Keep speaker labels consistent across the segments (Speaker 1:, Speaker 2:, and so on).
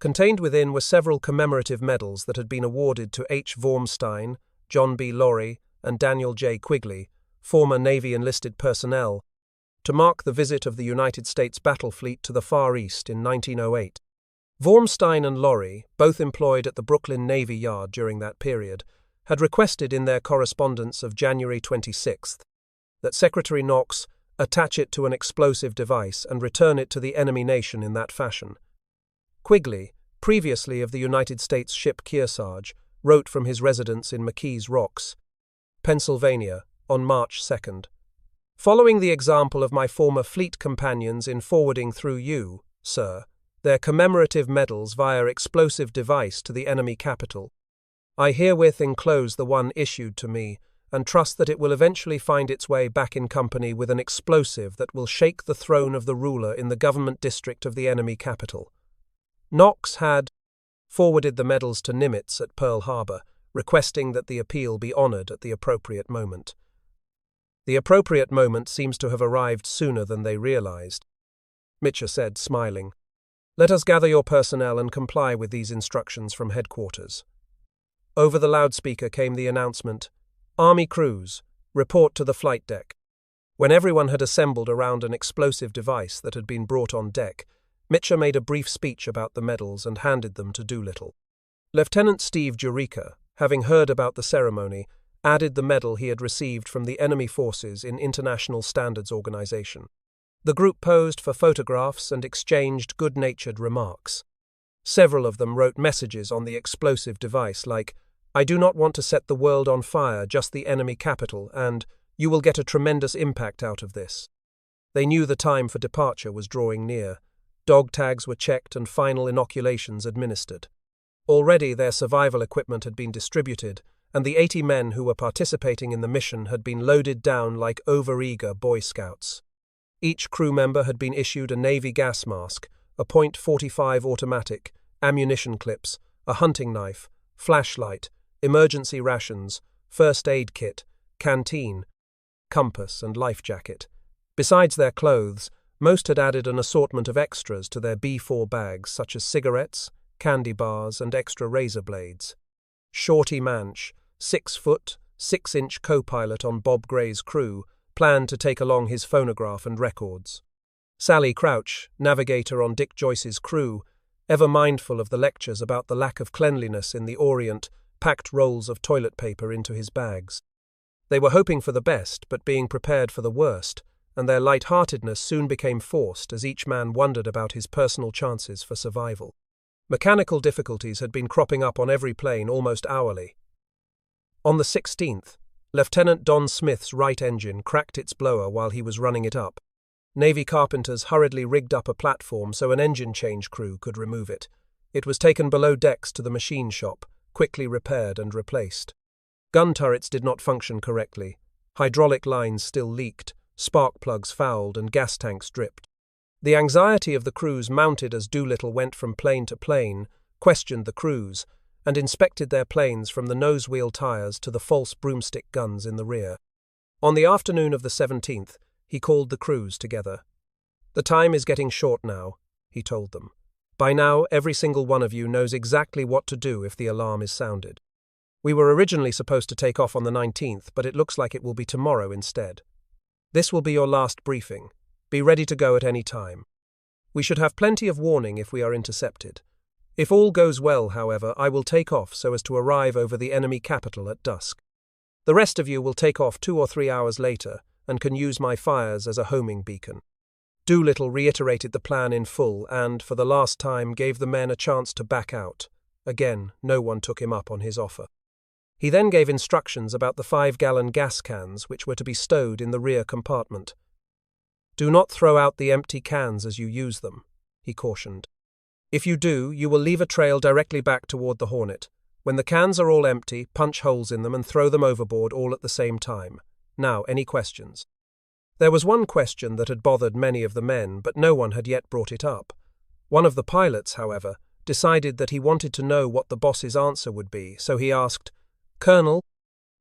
Speaker 1: Contained within were several commemorative medals that had been awarded to H. Wormstein, John B. Laurie, and Daniel J. Quigley, former Navy enlisted personnel, to mark the visit of the United States battle fleet to the Far East in 1908. Wormstein and Laurie, both employed at the Brooklyn Navy Yard during that period, had requested in their correspondence of January 26th that Secretary Knox attach it to an explosive device and return it to the enemy nation in that fashion. Quigley, previously of the United States ship Kearsarge, wrote from his residence in McKees Rocks, Pennsylvania, on March 2nd. Following the example of my former fleet companions in forwarding through you, sir, their commemorative medals via explosive device to the enemy capital, I herewith enclose the one issued to me and trust that it will eventually find its way back in company with an explosive that will shake the throne of the ruler in the government district of the enemy capital. Knox had forwarded the medals to Nimitz at Pearl Harbor, requesting that the appeal be honored at the appropriate moment. The appropriate moment seems to have arrived sooner than they realized. Mitchell said, smiling, "Let us gather your personnel and comply with these instructions from headquarters." Over the loudspeaker came the announcement, "Army crews, report to the flight deck." When everyone had assembled around an explosive device that had been brought on deck, Mitchell made a brief speech about the medals and handed them to Doolittle. Lieutenant Steve Jurica, having heard about the ceremony, added the medal he had received from the enemy forces in International Standards Organization. The group posed for photographs and exchanged good-natured remarks. Several of them wrote messages on the explosive device like, "I do not want to set the world on fire, just the enemy capital," and "You will get a tremendous impact out of this." They knew the time for departure was drawing near. Dog tags were checked and final inoculations administered. Already their survival equipment had been distributed, and the 80 men who were participating in the mission had been loaded down like overeager Boy Scouts. Each crew member had been issued a Navy gas mask, a .45 automatic, ammunition clips, a hunting knife, flashlight, emergency rations, first aid kit, canteen, compass and life jacket. Besides their clothes, most had added an assortment of extras to their B4 bags such as cigarettes, candy bars and extra razor blades. Shorty Manch, 6 foot, 6-inch co-pilot on Bob Gray's crew, planned to take along his phonograph and records. Sally Crouch, navigator on Dick Joyce's crew, ever mindful of the lectures about the lack of cleanliness in the Orient, packed rolls of toilet paper into his bags. They were hoping for the best, but being prepared for the worst, and their light-heartedness soon became forced as each man wondered about his personal chances for survival. Mechanical difficulties had been cropping up on every plane almost hourly. On the 16th, Lieutenant Don Smith's right engine cracked its blower while he was running it up. Navy carpenters hurriedly rigged up a platform so an engine change crew could remove it. It was taken below decks to the machine shop, quickly repaired and replaced. Gun turrets did not function correctly. Hydraulic lines still leaked, spark plugs fouled, and gas tanks dripped. The anxiety of the crews mounted as Doolittle went from plane to plane, questioned the crews, and inspected their planes from the nose-wheel tires to the false broomstick guns in the rear. On the afternoon of the 17th, he called the crews together. "The time is getting short now," he told them. "By now, every single one of you knows exactly what to do if the alarm is sounded. We were originally supposed to take off on the 19th, but it looks like it will be tomorrow instead. This will be your last briefing. Be ready to go at any time. We should have plenty of warning if we are intercepted. If all goes well, however, I will take off so as to arrive over the enemy capital at dusk. The rest of you will take off 2 or 3 hours later and can use my fires as a homing beacon." Doolittle reiterated the plan in full and, for the last time, gave the men a chance to back out. Again, no one took him up on his offer. He then gave instructions about the 5-gallon gas cans which were to be stowed in the rear compartment. "Do not throw out the empty cans as you use them," he cautioned. "If you do, you will leave a trail directly back toward the Hornet. When the cans are all empty, punch holes in them and throw them overboard all at the same time. Now, any questions?" There was one question that had bothered many of the men, but no one had yet brought it up. One of the pilots, however, decided that he wanted to know what the boss's answer would be, so he asked, "Colonel,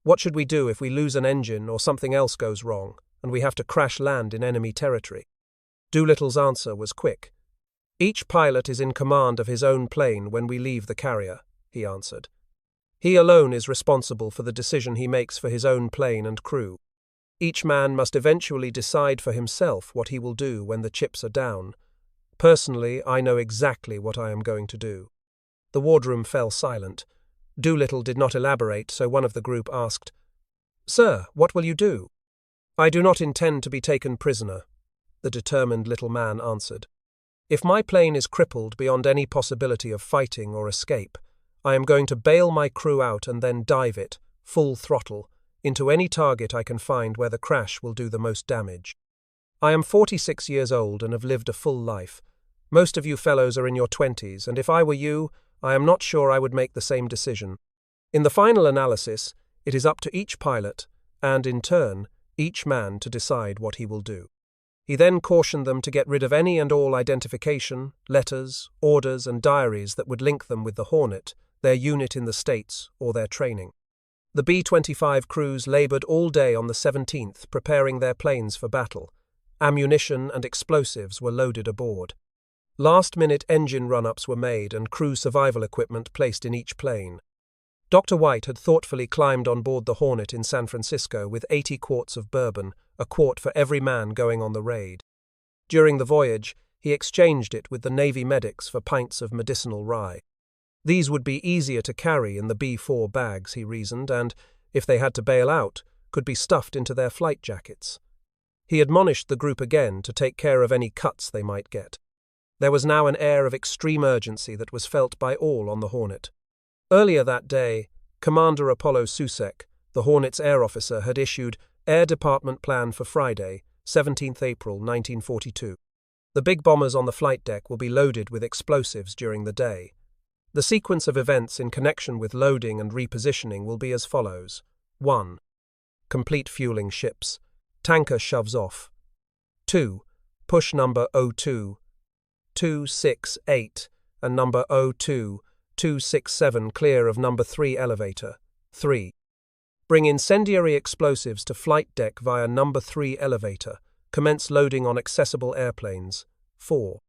Speaker 1: what should we do if we lose an engine or something else goes wrong, and we have to crash land in enemy territory?" Doolittle's answer was quick. "Each pilot is in command of his own plane when we leave the carrier," he answered. "He alone is responsible for the decision he makes for his own plane and crew. Each man must eventually decide for himself what he will do when the chips are down. Personally, I know exactly what I am going to do." The wardroom fell silent. Doolittle did not elaborate, so one of the group asked, "Sir, what will you do?" "I do not intend to be taken prisoner," the determined little man answered. "If my plane is crippled beyond any possibility of fighting or escape, I am going to bail my crew out and then dive it, full throttle, into any target I can find where the crash will do the most damage. I am 46 years old and have lived a full life. Most of you fellows are in your 20s, and if I were you, I am not sure I would make the same decision. In the final analysis, it is up to each pilot, and in turn, each man to decide what he will do." He then cautioned them to get rid of any and all identification, letters, orders, and diaries that would link them with the Hornet, their unit in the States, or their training. The B-25 crews labored all day on the 17th, preparing their planes for battle. Ammunition and explosives were loaded aboard. Last-minute engine run-ups were made and crew survival equipment placed in each plane. Dr. White had thoughtfully climbed on board the Hornet in San Francisco with 80 quarts of bourbon, a quart for every man going on the raid. During the voyage, he exchanged it with the Navy medics for pints of medicinal rye. These would be easier to carry in the B-4 bags, he reasoned, and, if they had to bail out, could be stuffed into their flight jackets. He admonished the group again to take care of any cuts they might get. There was now an air of extreme urgency that was felt by all on the Hornet. Earlier that day, Commander Apollo Susek, the Hornet's air officer, had issued Air Department Plan for Friday, 17th April 1942. The big bombers on the flight deck will be loaded with explosives during the day. The sequence of events in connection with loading and repositioning will be as follows. 1. Complete fueling ships. Tanker shoves off. 2. Push number 02, 268 and number 02, 267 clear of number 3 elevator. 3. Bring incendiary explosives to flight deck via number 3 elevator. Commence loading on accessible airplanes. 4.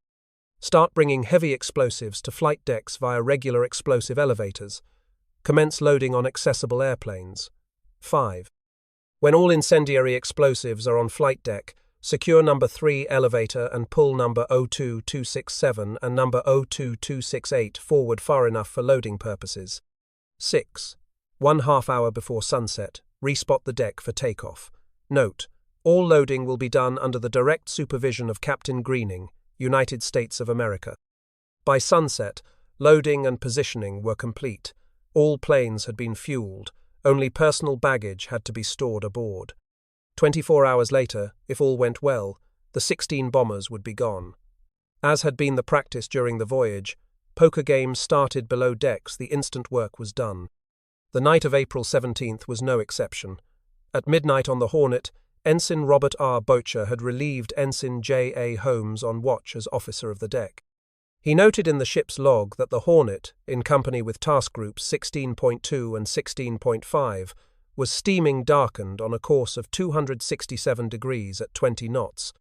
Speaker 1: Start bringing heavy explosives to flight decks via regular explosive elevators. Commence loading on accessible airplanes. 5. When all incendiary explosives are on flight deck, secure number 3 elevator and pull number 02267 and number 02268 forward far enough for loading purposes. 6. 1/2 hour before sunset, respot the deck for takeoff. Note, all loading will be done under the direct supervision of Captain Greening, United States of America. By sunset, loading and positioning were complete. All planes had been fueled. Only personal baggage had to be stored aboard. 24 hours later, if all went well, the 16 bombers would be gone. As had been the practice during the voyage, poker games started below decks the instant work was done. The night of April 17th was no exception. At midnight on the Hornet, Ensign Robert R. Bocher had relieved Ensign J. A. Holmes on watch as officer of the deck. He noted in the ship's log that the Hornet, in company with task groups 16.2 and 16.5, was steaming darkened on a course of 267 degrees at 20 knots.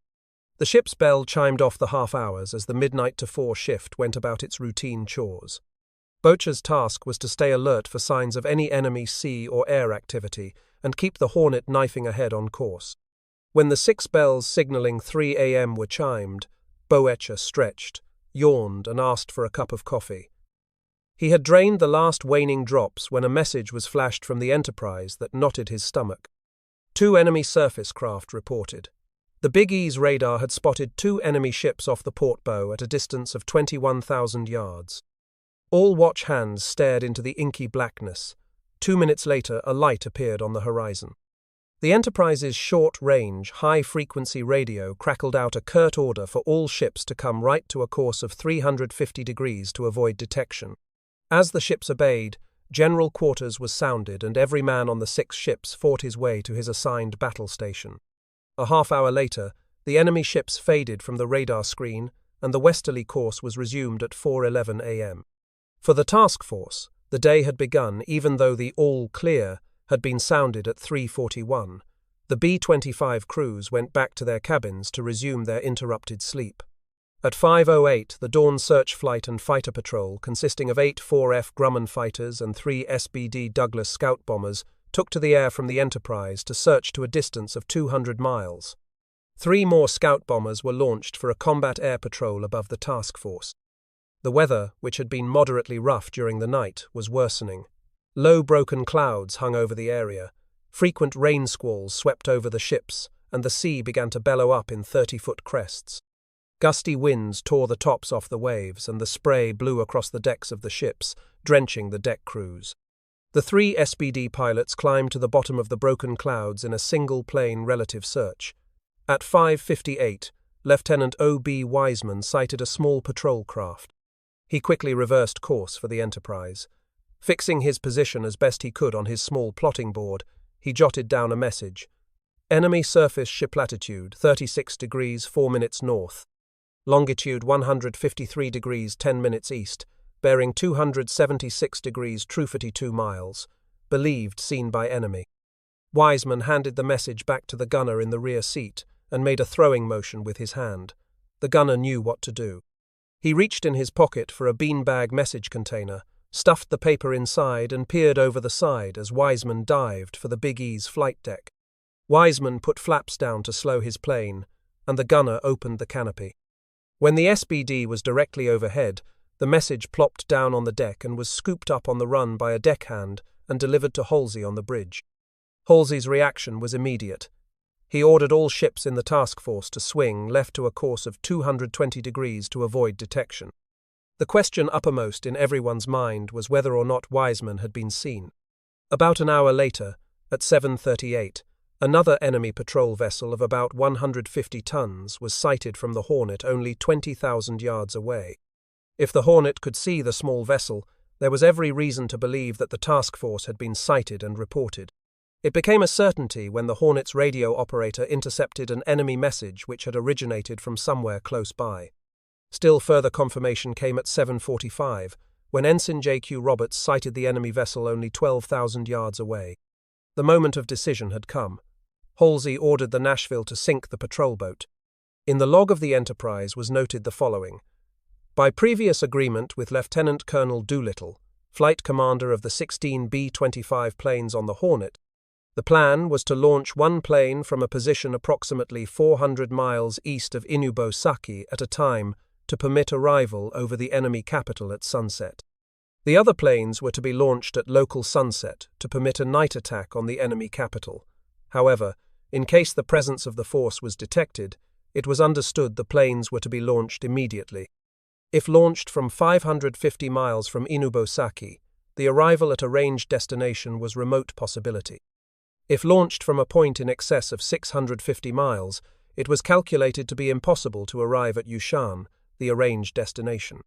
Speaker 1: The ship's bell chimed off the half hours as the midnight to 4 shift went about its routine chores. Bocher's task was to stay alert for signs of any enemy sea or air activity and keep the Hornet knifing ahead on course. When the 6 bells signaling 3 a.m. were chimed, Bocher stretched, yawned, and asked for a cup of coffee. He had drained the last waning drops when a message was flashed from the Enterprise that knotted his stomach. 2 enemy surface craft reported. The Big E's radar had spotted 2 enemy ships off the port bow at a distance of 21,000 yards. All watch hands stared into the inky blackness. 2 minutes later, a light appeared on the horizon. The Enterprise's short-range, high-frequency radio crackled out a curt order for all ships to come right to a course of 350 degrees to avoid detection. As the ships obeyed, general quarters was sounded and every man on the 6 ships fought his way to his assigned battle station. A half hour later, the enemy ships faded from the radar screen and the westerly course was resumed at 4:11 a.m. For the task force, the day had begun even though the all clear had been sounded at 3:41. The B-25 crews went back to their cabins to resume their interrupted sleep. At 5:08, the dawn search flight and fighter patrol, consisting of 8 4F Grumman fighters and 3 SBD Douglas scout bombers, took to the air from the Enterprise to search to a distance of 200 miles. 3 more scout bombers were launched for a combat air patrol above the task force. The weather, which had been moderately rough during the night, was worsening. Low broken clouds hung over the area. Frequent rain squalls swept over the ships, and the sea began to bellow up in 30-foot crests. Gusty winds tore the tops off the waves, and the spray blew across the decks of the ships, drenching the deck crews. The 3 SBD pilots climbed to the bottom of the broken clouds in a single-plane relative search. At 5:58, Lieutenant O.B. Wiseman sighted a small patrol craft. He quickly reversed course for the Enterprise. Fixing his position as best he could on his small plotting board, he jotted down a message. Enemy surface ship latitude 36 degrees 4 minutes north. Longitude 153 degrees 10 minutes east, bearing 276 degrees true 42 miles. Believed seen by enemy. Wiseman handed the message back to the gunner in the rear seat and made a throwing motion with his hand. The gunner knew what to do. He reached in his pocket for a beanbag message container, stuffed the paper inside and peered over the side as Wiseman dived for the Big E's flight deck. Wiseman put flaps down to slow his plane, and the gunner opened the canopy. When the SBD was directly overhead, the message plopped down on the deck and was scooped up on the run by a deckhand and delivered to Halsey on the bridge. Halsey's reaction was immediate. He ordered all ships in the task force to swing left to a course of 220 degrees to avoid detection. The question uppermost in everyone's mind was whether or not Wiseman had been seen. About an hour later, at 7:38, another enemy patrol vessel of about 150 tons was sighted from the Hornet only 20,000 yards away. If the Hornet could see the small vessel, there was every reason to believe that the task force had been sighted and reported. It became a certainty when the Hornet's radio operator intercepted an enemy message which had originated from somewhere close by. Still further confirmation came at 7:45, when Ensign J.Q. Roberts sighted the enemy vessel only 12,000 yards away. The moment of decision had come. Halsey ordered the Nashville to sink the patrol boat. In the log of the Enterprise was noted the following. By previous agreement with Lieutenant Colonel Doolittle, flight commander of the 16 B-25 planes on the Hornet, the plan was to launch one plane from a position approximately 400 miles east of Inubosaki at a time to permit arrival over the enemy capital at sunset. The other planes were to be launched at local sunset to permit a night attack on the enemy capital. However, in case the presence of the force was detected, it was understood the planes were to be launched immediately. If launched from 550 miles from Inubosaki, the arrival at a ranged destination was remote possibility. If launched from a point in excess of 650 miles, it was calculated to be impossible to arrive at Yushan, the arranged destination.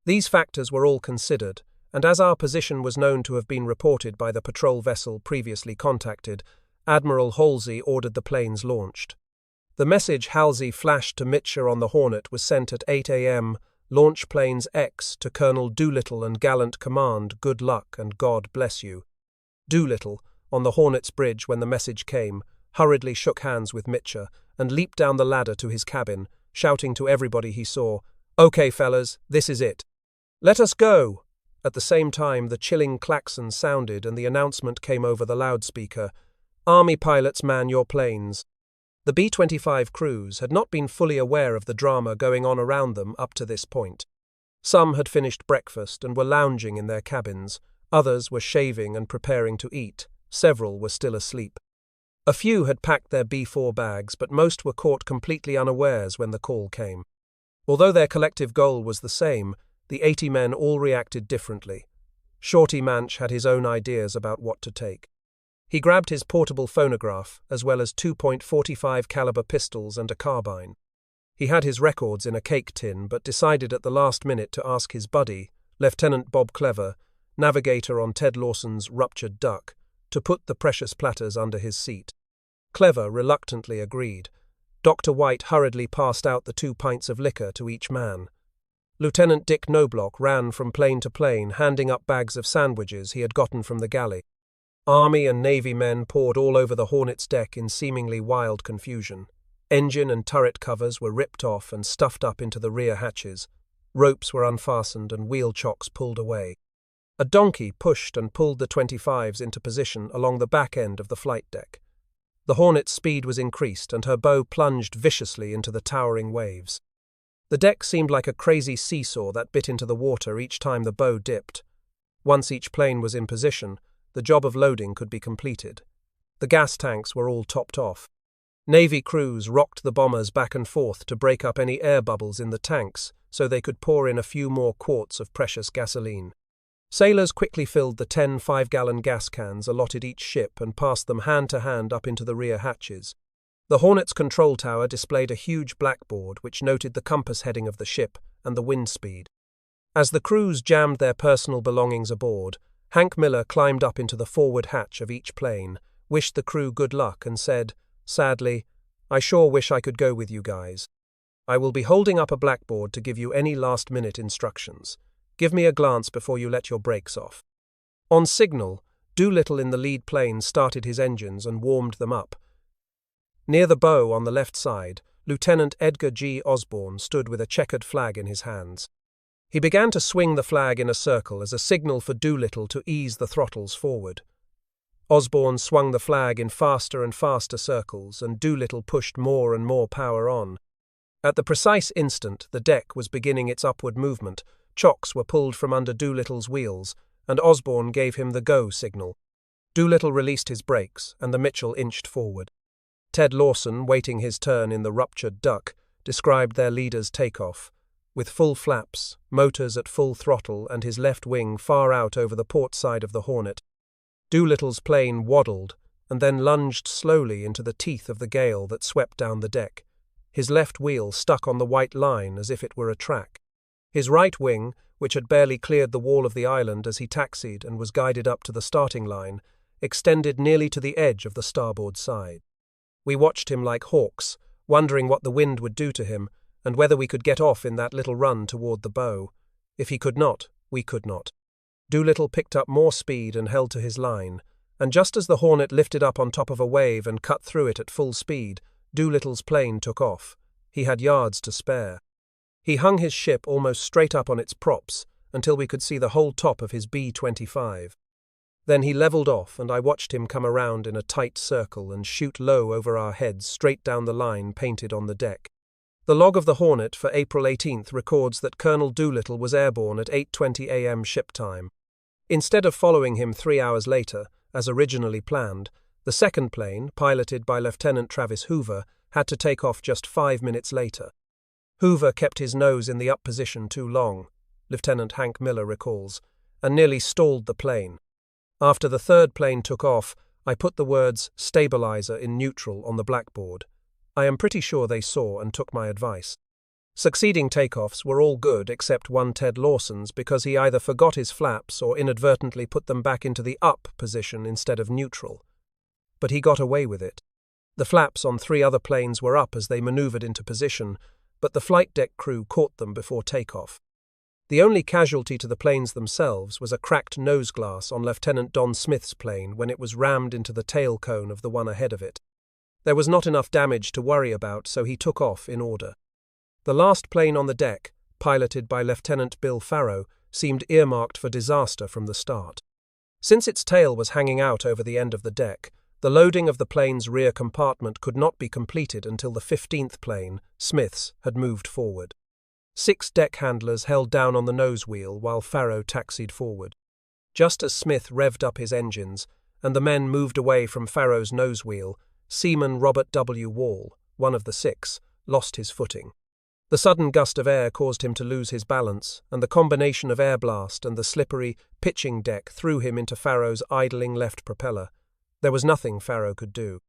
Speaker 1: These factors were all considered, and as our position was known to have been reported by the patrol vessel previously contacted, Admiral Halsey ordered the planes launched. The message Halsey flashed to Mitscher on the Hornet was sent at 8 a.m., Launch Planes X to Colonel Doolittle and Gallant Command, good luck and God bless you. Doolittle, on the Hornet's bridge when the message came, hurriedly shook hands with Mitscher and leaped down the ladder to his cabin, shouting to everybody he saw, "Okay, fellas, this is it. Let us go!" At the same time, the chilling klaxon sounded and the announcement came over the loudspeaker, "Army pilots, man your planes." The B-25 crews had not been fully aware of the drama going on around them up to this point. Some had finished breakfast and were lounging in their cabins, others were shaving and preparing to eat. Several were still asleep. A few had packed their B-4 bags, but most were caught completely unawares when the call came. Although their collective goal was the same, the 80 men all reacted differently. Shorty Manch had his own ideas about what to take. He grabbed his portable phonograph, as well as 2.45 caliber pistols and a carbine. He had his records in a cake tin, but decided at the last minute to ask his buddy, Lieutenant Bob Clever, navigator on Ted Lawson's Ruptured Duck, to put the precious platters under his seat. Clever reluctantly agreed. Dr. White hurriedly passed out the 2 pints of liquor to each man. Lieutenant Dick Knobloch ran from plane to plane, handing up bags of sandwiches he had gotten from the galley. Army and Navy men poured all over the Hornet's deck in seemingly wild confusion. Engine and turret covers were ripped off and stuffed up into the rear hatches. Ropes were unfastened and wheel chocks pulled away. A donkey pushed and pulled the 25s into position along the back end of the flight deck. The Hornet's speed was increased and her bow plunged viciously into the towering waves. The deck seemed like a crazy seesaw that bit into the water each time the bow dipped. Once each plane was in position, the job of loading could be completed. The gas tanks were all topped off. Navy crews rocked the bombers back and forth to break up any air bubbles in the tanks so they could pour in a few more quarts of precious gasoline. Sailors quickly filled the 10 5-gallon gas cans allotted each ship and passed them hand to hand up into the rear hatches. The Hornet's control tower displayed a huge blackboard which noted the compass heading of the ship and the wind speed. As the crews jammed their personal belongings aboard, Hank Miller climbed up into the forward hatch of each plane, wished the crew good luck and said, "Sadly, I sure wish I could go with you guys. I will be holding up a blackboard to give you any last-minute instructions. Give me a glance before you let your brakes off." On signal, Doolittle in the lead plane started his engines and warmed them up. Near the bow on the left side, Lieutenant Edgar G. Osborne stood with a checkered flag in his hands. He began to swing the flag in a circle as a signal for Doolittle to ease the throttles forward. Osborne swung the flag in faster and faster circles, and Doolittle pushed more and more power on. At the precise instant the deck was beginning its upward movement, chocks were pulled from under Doolittle's wheels, and Osborne gave him the go signal. Doolittle released his brakes, and the Mitchell inched forward. Ted Lawson, waiting his turn in the ruptured duck, described their leader's takeoff. With full flaps, motors at full throttle, and his left wing far out over the port side of the Hornet, Doolittle's plane waddled and then lunged slowly into the teeth of the gale that swept down the deck. His left wheel stuck on the white line as if it were a track. His right wing, which had barely cleared the wall of the island as he taxied and was guided up to the starting line, extended nearly to the edge of the starboard side. We watched him like hawks, wondering what the wind would do to him and whether we could get off in that little run toward the bow. If he could not, we could not. Doolittle picked up more speed and held to his line, and just as the Hornet lifted up on top of a wave and cut through it at full speed, Doolittle's plane took off. He had yards to spare. He hung his ship almost straight up on its props until we could see the whole top of his B-25. Then he leveled off, and I watched him come around in a tight circle and shoot low over our heads straight down the line painted on the deck. The log of the Hornet for April 18th records that Colonel Doolittle was airborne at 8:20 a.m. ship time. Instead of following him 3 hours later, as originally planned, the second plane, piloted by Lieutenant Travis Hoover, had to take off just 5 minutes later. Hoover kept his nose in the up position too long, Lieutenant Hank Miller recalls, and nearly stalled the plane. After the third plane took off, I put the words "stabilizer" in neutral on the blackboard. I am pretty sure they saw and took my advice. Succeeding takeoffs were all good except one Ted Lawson's because he either forgot his flaps or inadvertently put them back into the up position instead of neutral. But he got away with it. The flaps on 3 other planes were up as they maneuvered into position, but the flight deck crew caught them before takeoff. The only casualty to the planes themselves was a cracked nose glass on Lieutenant Don Smith's plane when it was rammed into the tail cone of the one ahead of it. There was not enough damage to worry about, so he took off in order. The last plane on the deck, piloted by Lieutenant Bill Farrow, seemed earmarked for disaster from the start. Since its tail was hanging out over the end of the deck, the loading of the plane's rear compartment could not be completed until the 15th plane, Smith's, had moved forward. 6 deck handlers held down on the nose wheel while Farrow taxied forward. Just as Smith revved up his engines, and the men moved away from Farrow's nose wheel, Seaman Robert W. Wall, one of the 6, lost his footing. The sudden gust of air caused him to lose his balance, and the combination of air blast and the slippery, pitching deck threw him into Farrow's idling left propeller. There was nothing Farrow could do.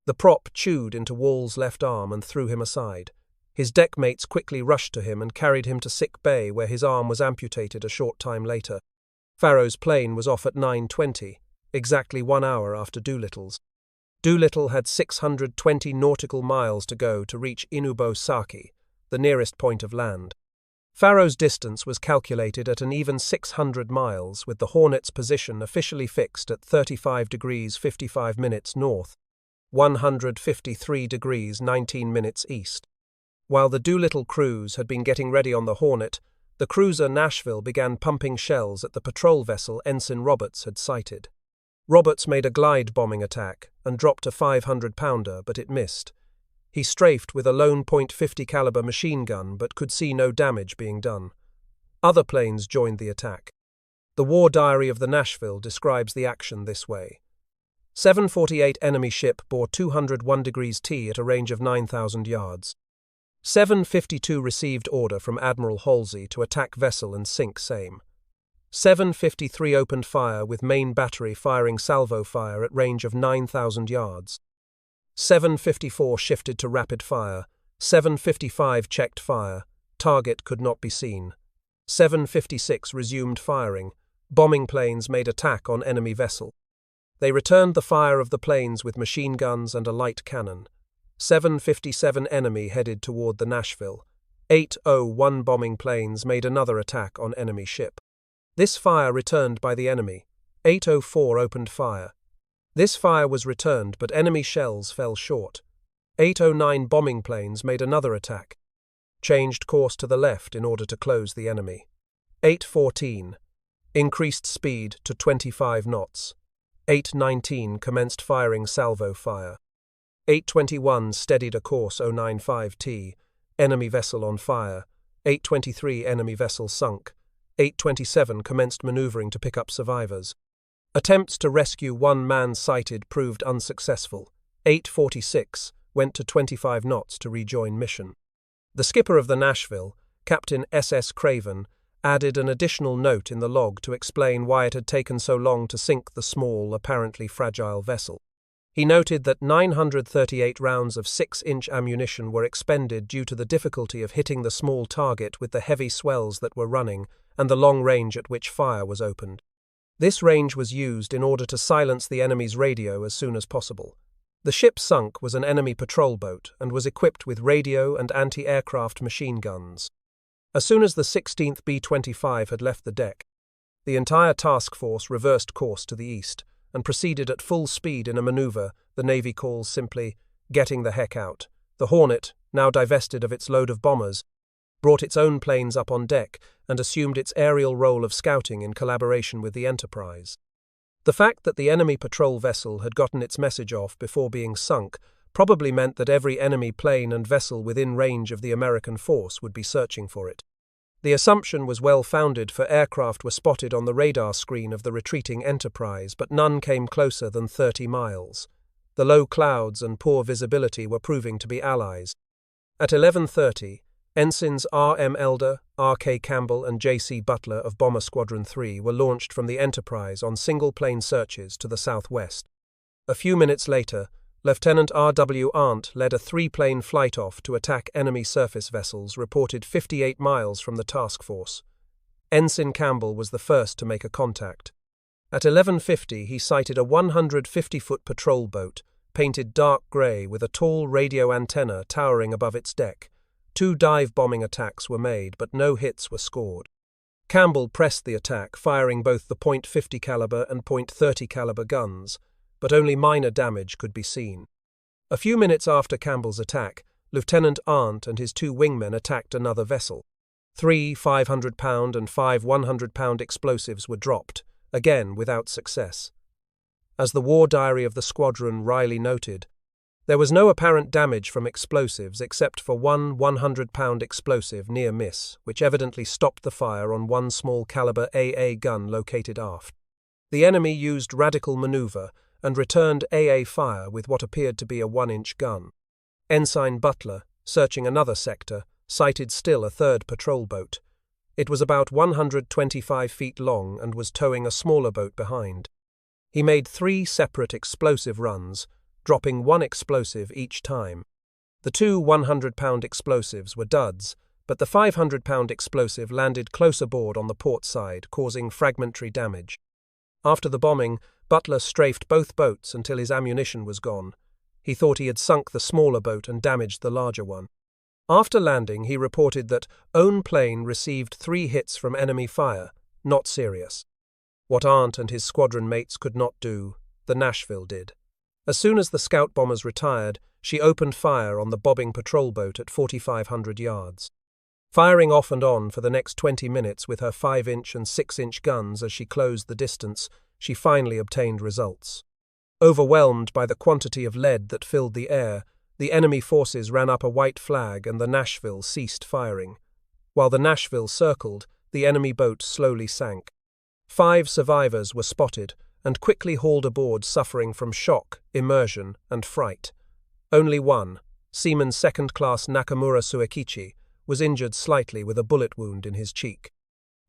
Speaker 1: The prop chewed into Wall's left arm and threw him aside. His deckmates quickly rushed to him and carried him to sick bay, where his arm was amputated a short time later. Farrow's plane was off at 9:20, exactly 1 hour after Doolittle's. Doolittle had 620 nautical miles to go to reach Inubosaki, the nearest point of land. Farrow's distance was calculated at an even 600 miles, with the Hornet's position officially fixed at 35 degrees 55 minutes north. 153 degrees 19 minutes east. While the Doolittle crews had been getting ready on the Hornet, the cruiser Nashville began pumping shells at the patrol vessel Ensign Roberts had sighted. Roberts made a glide bombing attack and dropped a 500-pounder, but it missed. He strafed with a lone .50 caliber machine gun but could see no damage being done. Other planes joined the attack. The War Diary of the Nashville describes the action this way. 748 enemy ship bore 201 degrees T at a range of 9,000 yards. 752 received order from Admiral Halsey to attack vessel and sink same. 753 opened fire with main battery firing salvo fire at range of 9,000 yards. 754 shifted to rapid fire. 755 checked fire. Target could not be seen. 756 resumed firing. Bombing planes made attack on enemy vessel. They returned the fire of the planes with machine guns and a light cannon. 757 enemy headed toward the Nashville. 801 bombing planes made another attack on enemy ship. This fire returned by the enemy. 804 opened fire. This fire was returned, but enemy shells fell short. 809 bombing planes made another attack. Changed course to the left in order to close the enemy. 814 increased speed to 25 knots. 819 commenced firing salvo fire. 821 steadied a course 095T, enemy vessel on fire. 823 enemy vessel sunk. 827 commenced maneuvering to pick up survivors. Attempts to rescue one man sighted proved unsuccessful. 846 went to 25 knots to rejoin mission. The skipper of the Nashville, Captain S.S. Craven, added an additional note in the log to explain why it had taken so long to sink the small, apparently fragile vessel. He noted that 938 rounds of 6-inch ammunition were expended due to the difficulty of hitting the small target with the heavy swells that were running and the long range at which fire was opened. This range was used in order to silence the enemy's radio as soon as possible. The ship sunk was an enemy patrol boat and was equipped with radio and anti-aircraft machine guns. As soon as the 16th B-25 had left the deck, the entire task force reversed course to the east and proceeded at full speed in a maneuver the Navy calls simply getting the heck out. The Hornet, now divested of its load of bombers, brought its own planes up on deck and assumed its aerial role of scouting in collaboration with the Enterprise. The fact that the enemy patrol vessel had gotten its message off before being sunk probably meant that every enemy plane and vessel within range of the American force would be searching for it. The assumption was well-founded, for aircraft were spotted on the radar screen of the retreating Enterprise, but none came closer than 30 miles. The low clouds and poor visibility were proving to be allies. At 11:30, Ensigns R.M. Elder, R.K. Campbell and J.C. Butler of Bomber Squadron 3 were launched from the Enterprise on single-plane searches to the southwest. A few minutes later, Lieutenant R.W. Arndt led a 3-plane flight-off to attack enemy surface vessels reported 58 miles from the task force. Ensign Campbell was the first to make a contact. At 11:50, he sighted a 150-foot patrol boat, painted dark grey with a tall radio antenna towering above its deck. 2 dive-bombing attacks were made, but no hits were scored. Campbell pressed the attack, firing both the .50 caliber and .30 caliber guns, but only minor damage could be seen. A few minutes after Campbell's attack, Lieutenant Arndt and his 2 wingmen attacked another vessel. 3 500-pound and 5 100-pound explosives were dropped, again without success. As the War Diary of the Squadron wryly noted, there was no apparent damage from explosives except for 1 100-pound explosive near miss, which evidently stopped the fire on 1 small caliber AA gun located aft. The enemy used radical maneuver and returned AA fire with what appeared to be a 1-inch gun. Ensign Butler, searching another sector, sighted still a 3rd patrol boat. It was about 125 feet long and was towing a smaller boat behind. He made 3 separate explosive runs, dropping 1 explosive each time. The 2 100-pound explosives were duds, but the 500-pound explosive landed close aboard on the port side, causing fragmentary damage. After the bombing, Butler strafed both boats until his ammunition was gone. He thought he had sunk the smaller boat and damaged the larger one. After landing, he reported that own plane received 3 hits from enemy fire, not serious. What Arndt and his squadron mates could not do, the Nashville did. As soon as the scout bombers retired, she opened fire on the bobbing patrol boat at 4,500 yards. Firing off and on for the next 20 minutes with her 5-inch and 6-inch guns as she closed the distance, she finally obtained results. Overwhelmed by the quantity of lead that filled the air, the enemy forces ran up a white flag and the Nashville ceased firing. While the Nashville circled, the enemy boat slowly sank. 5 survivors were spotted and quickly hauled aboard, suffering from shock, immersion, and fright. Only one, Seaman Second Class Nakamura Suekichi, was injured slightly with a bullet wound in his cheek.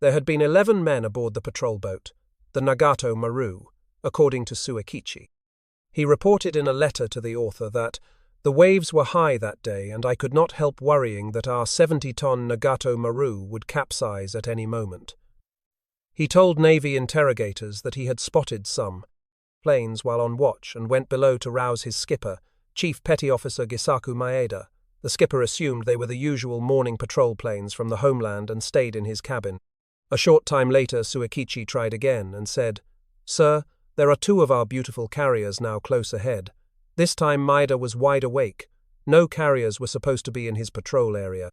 Speaker 1: There had been 11 men aboard the patrol boat, the Nagato Maru, according to Suekichi. He reported in a letter to the author that the waves were high that day and I could not help worrying that our 70-ton Nagato Maru would capsize at any moment. He told Navy interrogators that he had spotted some planes while on watch and went below to rouse his skipper, Chief Petty Officer Gisaku Maeda. The skipper assumed they were the usual morning patrol planes from the Homeland and stayed in his cabin. A short time later, Suekichi tried again and said, "Sir, there are 2 of our beautiful carriers now close ahead." This time Maeda was wide awake. No carriers were supposed to be in his patrol area.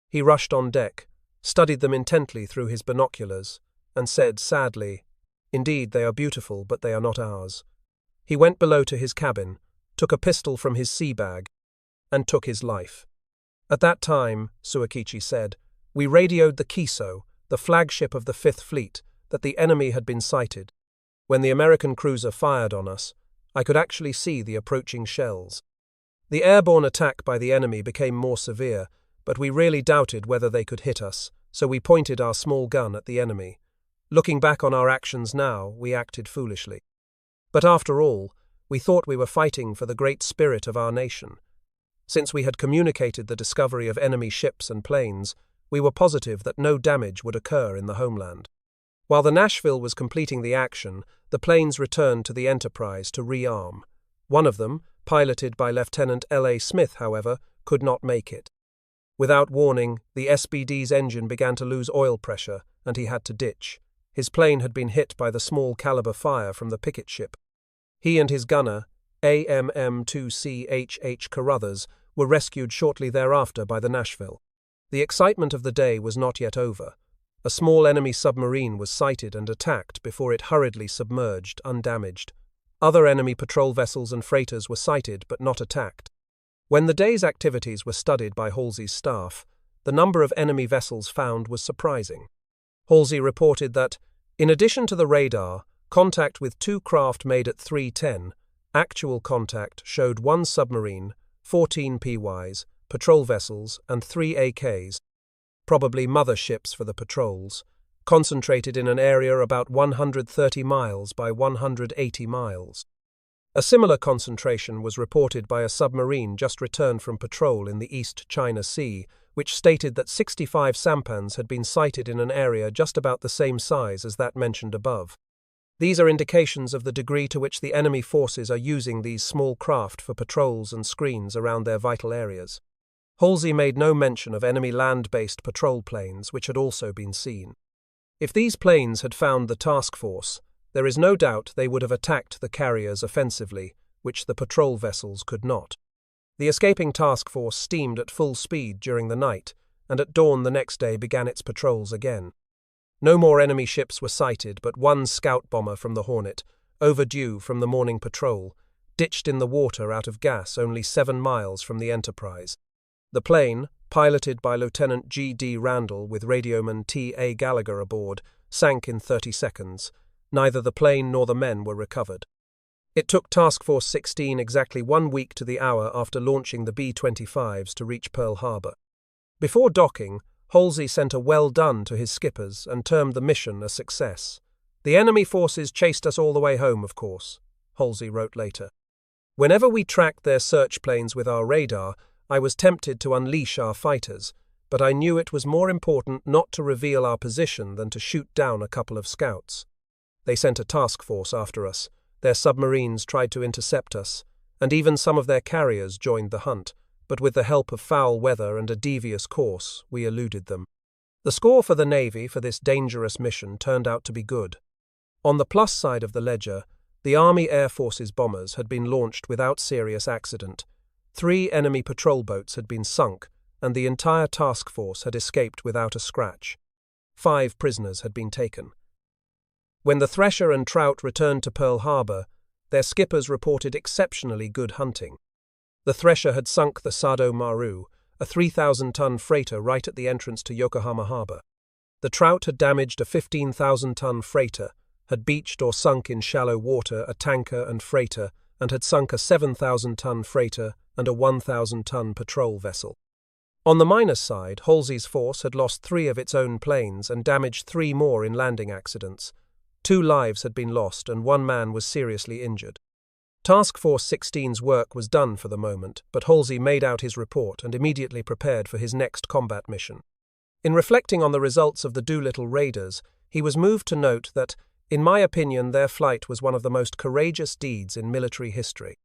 Speaker 1: He rushed on deck, studied them intently through his binoculars, and said sadly, "Indeed, they are beautiful, but they are not ours." He went below to his cabin, took a pistol from his sea bag, and took his life. At that time, Suekichi said, we radioed the Kiso, the flagship of the 5th Fleet, that the enemy had been sighted. When the American cruiser fired on us, I could actually see the approaching shells. The airborne attack by the enemy became more severe, but we really doubted whether they could hit us, so we pointed our small gun at the enemy. Looking back on our actions now, we acted foolishly. But after all, we thought we were fighting for the great spirit of our nation. Since we had communicated the discovery of enemy ships and planes, we were positive that no damage would occur in the Homeland. While the Nashville was completing the action, the planes returned to the Enterprise to rearm. One of them, piloted by Lieutenant L.A. Smith, however, could not make it. Without warning, the SBD's engine began to lose oil pressure, and he had to ditch. His plane had been hit by the small-caliber fire from the picket ship. He and his gunner, AMM-2C H.H. Carruthers, were rescued shortly thereafter by the Nashville. The excitement of the day was not yet over. A small enemy submarine was sighted and attacked before it hurriedly submerged, undamaged. Other enemy patrol vessels and freighters were sighted but not attacked. When the day's activities were studied by Halsey's staff, the number of enemy vessels found was surprising. Halsey reported that, in addition to the radar, contact with 2 craft made at 3:10, actual contact showed 1 submarine, 14 PYs, patrol vessels, and 3 AKs, probably mother ships for the patrols, concentrated in an area about 130 miles by 180 miles. A similar concentration was reported by a submarine just returned from patrol in the East China Sea, which stated that 65 sampans had been sighted in an area just about the same size as that mentioned above. These are indications of the degree to which the enemy forces are using these small craft for patrols and screens around their vital areas. Halsey made no mention of enemy land-based patrol planes which had also been seen. If these planes had found the task force, there is no doubt they would have attacked the carriers offensively, which the patrol vessels could not. The escaping task force steamed at full speed during the night, and at dawn the next day began its patrols again. No more enemy ships were sighted, but 1 scout bomber from the Hornet, overdue from the morning patrol, ditched in the water out of gas only 7 miles from the Enterprise. The plane, piloted by Lieutenant G.D. Randall with radioman T.A. Gallagher aboard, sank in 30 seconds. Neither the plane nor the men were recovered. It took Task Force 16 exactly 1 week to the hour after launching the B-25s to reach Pearl Harbor. Before docking, Halsey sent a well done to his skippers and termed the mission a success. The enemy forces chased us all the way home, of course, Halsey wrote later. Whenever we tracked their search planes with our radar, I was tempted to unleash our fighters, but I knew it was more important not to reveal our position than to shoot down a couple of scouts. They sent a task force after us, their submarines tried to intercept us, and even some of their carriers joined the hunt, but with the help of foul weather and a devious course, we eluded them. The score for the Navy for this dangerous mission turned out to be good. On the plus side of the ledger, The Army Air Force's bombers had been launched without serious accident. 3 enemy patrol boats had been sunk, and the entire task force had escaped without a scratch. 5 prisoners had been taken. When the Thresher and Trout returned to Pearl Harbor, their skippers reported exceptionally good hunting. The Thresher had sunk the Sado Maru, a 3,000-ton freighter right at the entrance to Yokohama Harbor. The Trout had damaged a 15,000-ton freighter, had beached or sunk in shallow water a tanker and freighter, and had sunk a 7,000-ton freighter and a 1,000-ton patrol vessel. On the minus side, Halsey's force had lost 3 of its own planes and damaged 3 more in landing accidents. 2 lives had been lost and 1 man was seriously injured. Task Force 16's work was done for the moment, but Halsey made out his report and immediately prepared for his next combat mission. In reflecting on the results of the Doolittle Raiders, he was moved to note that, in my opinion, their flight was one of the most courageous deeds in military history.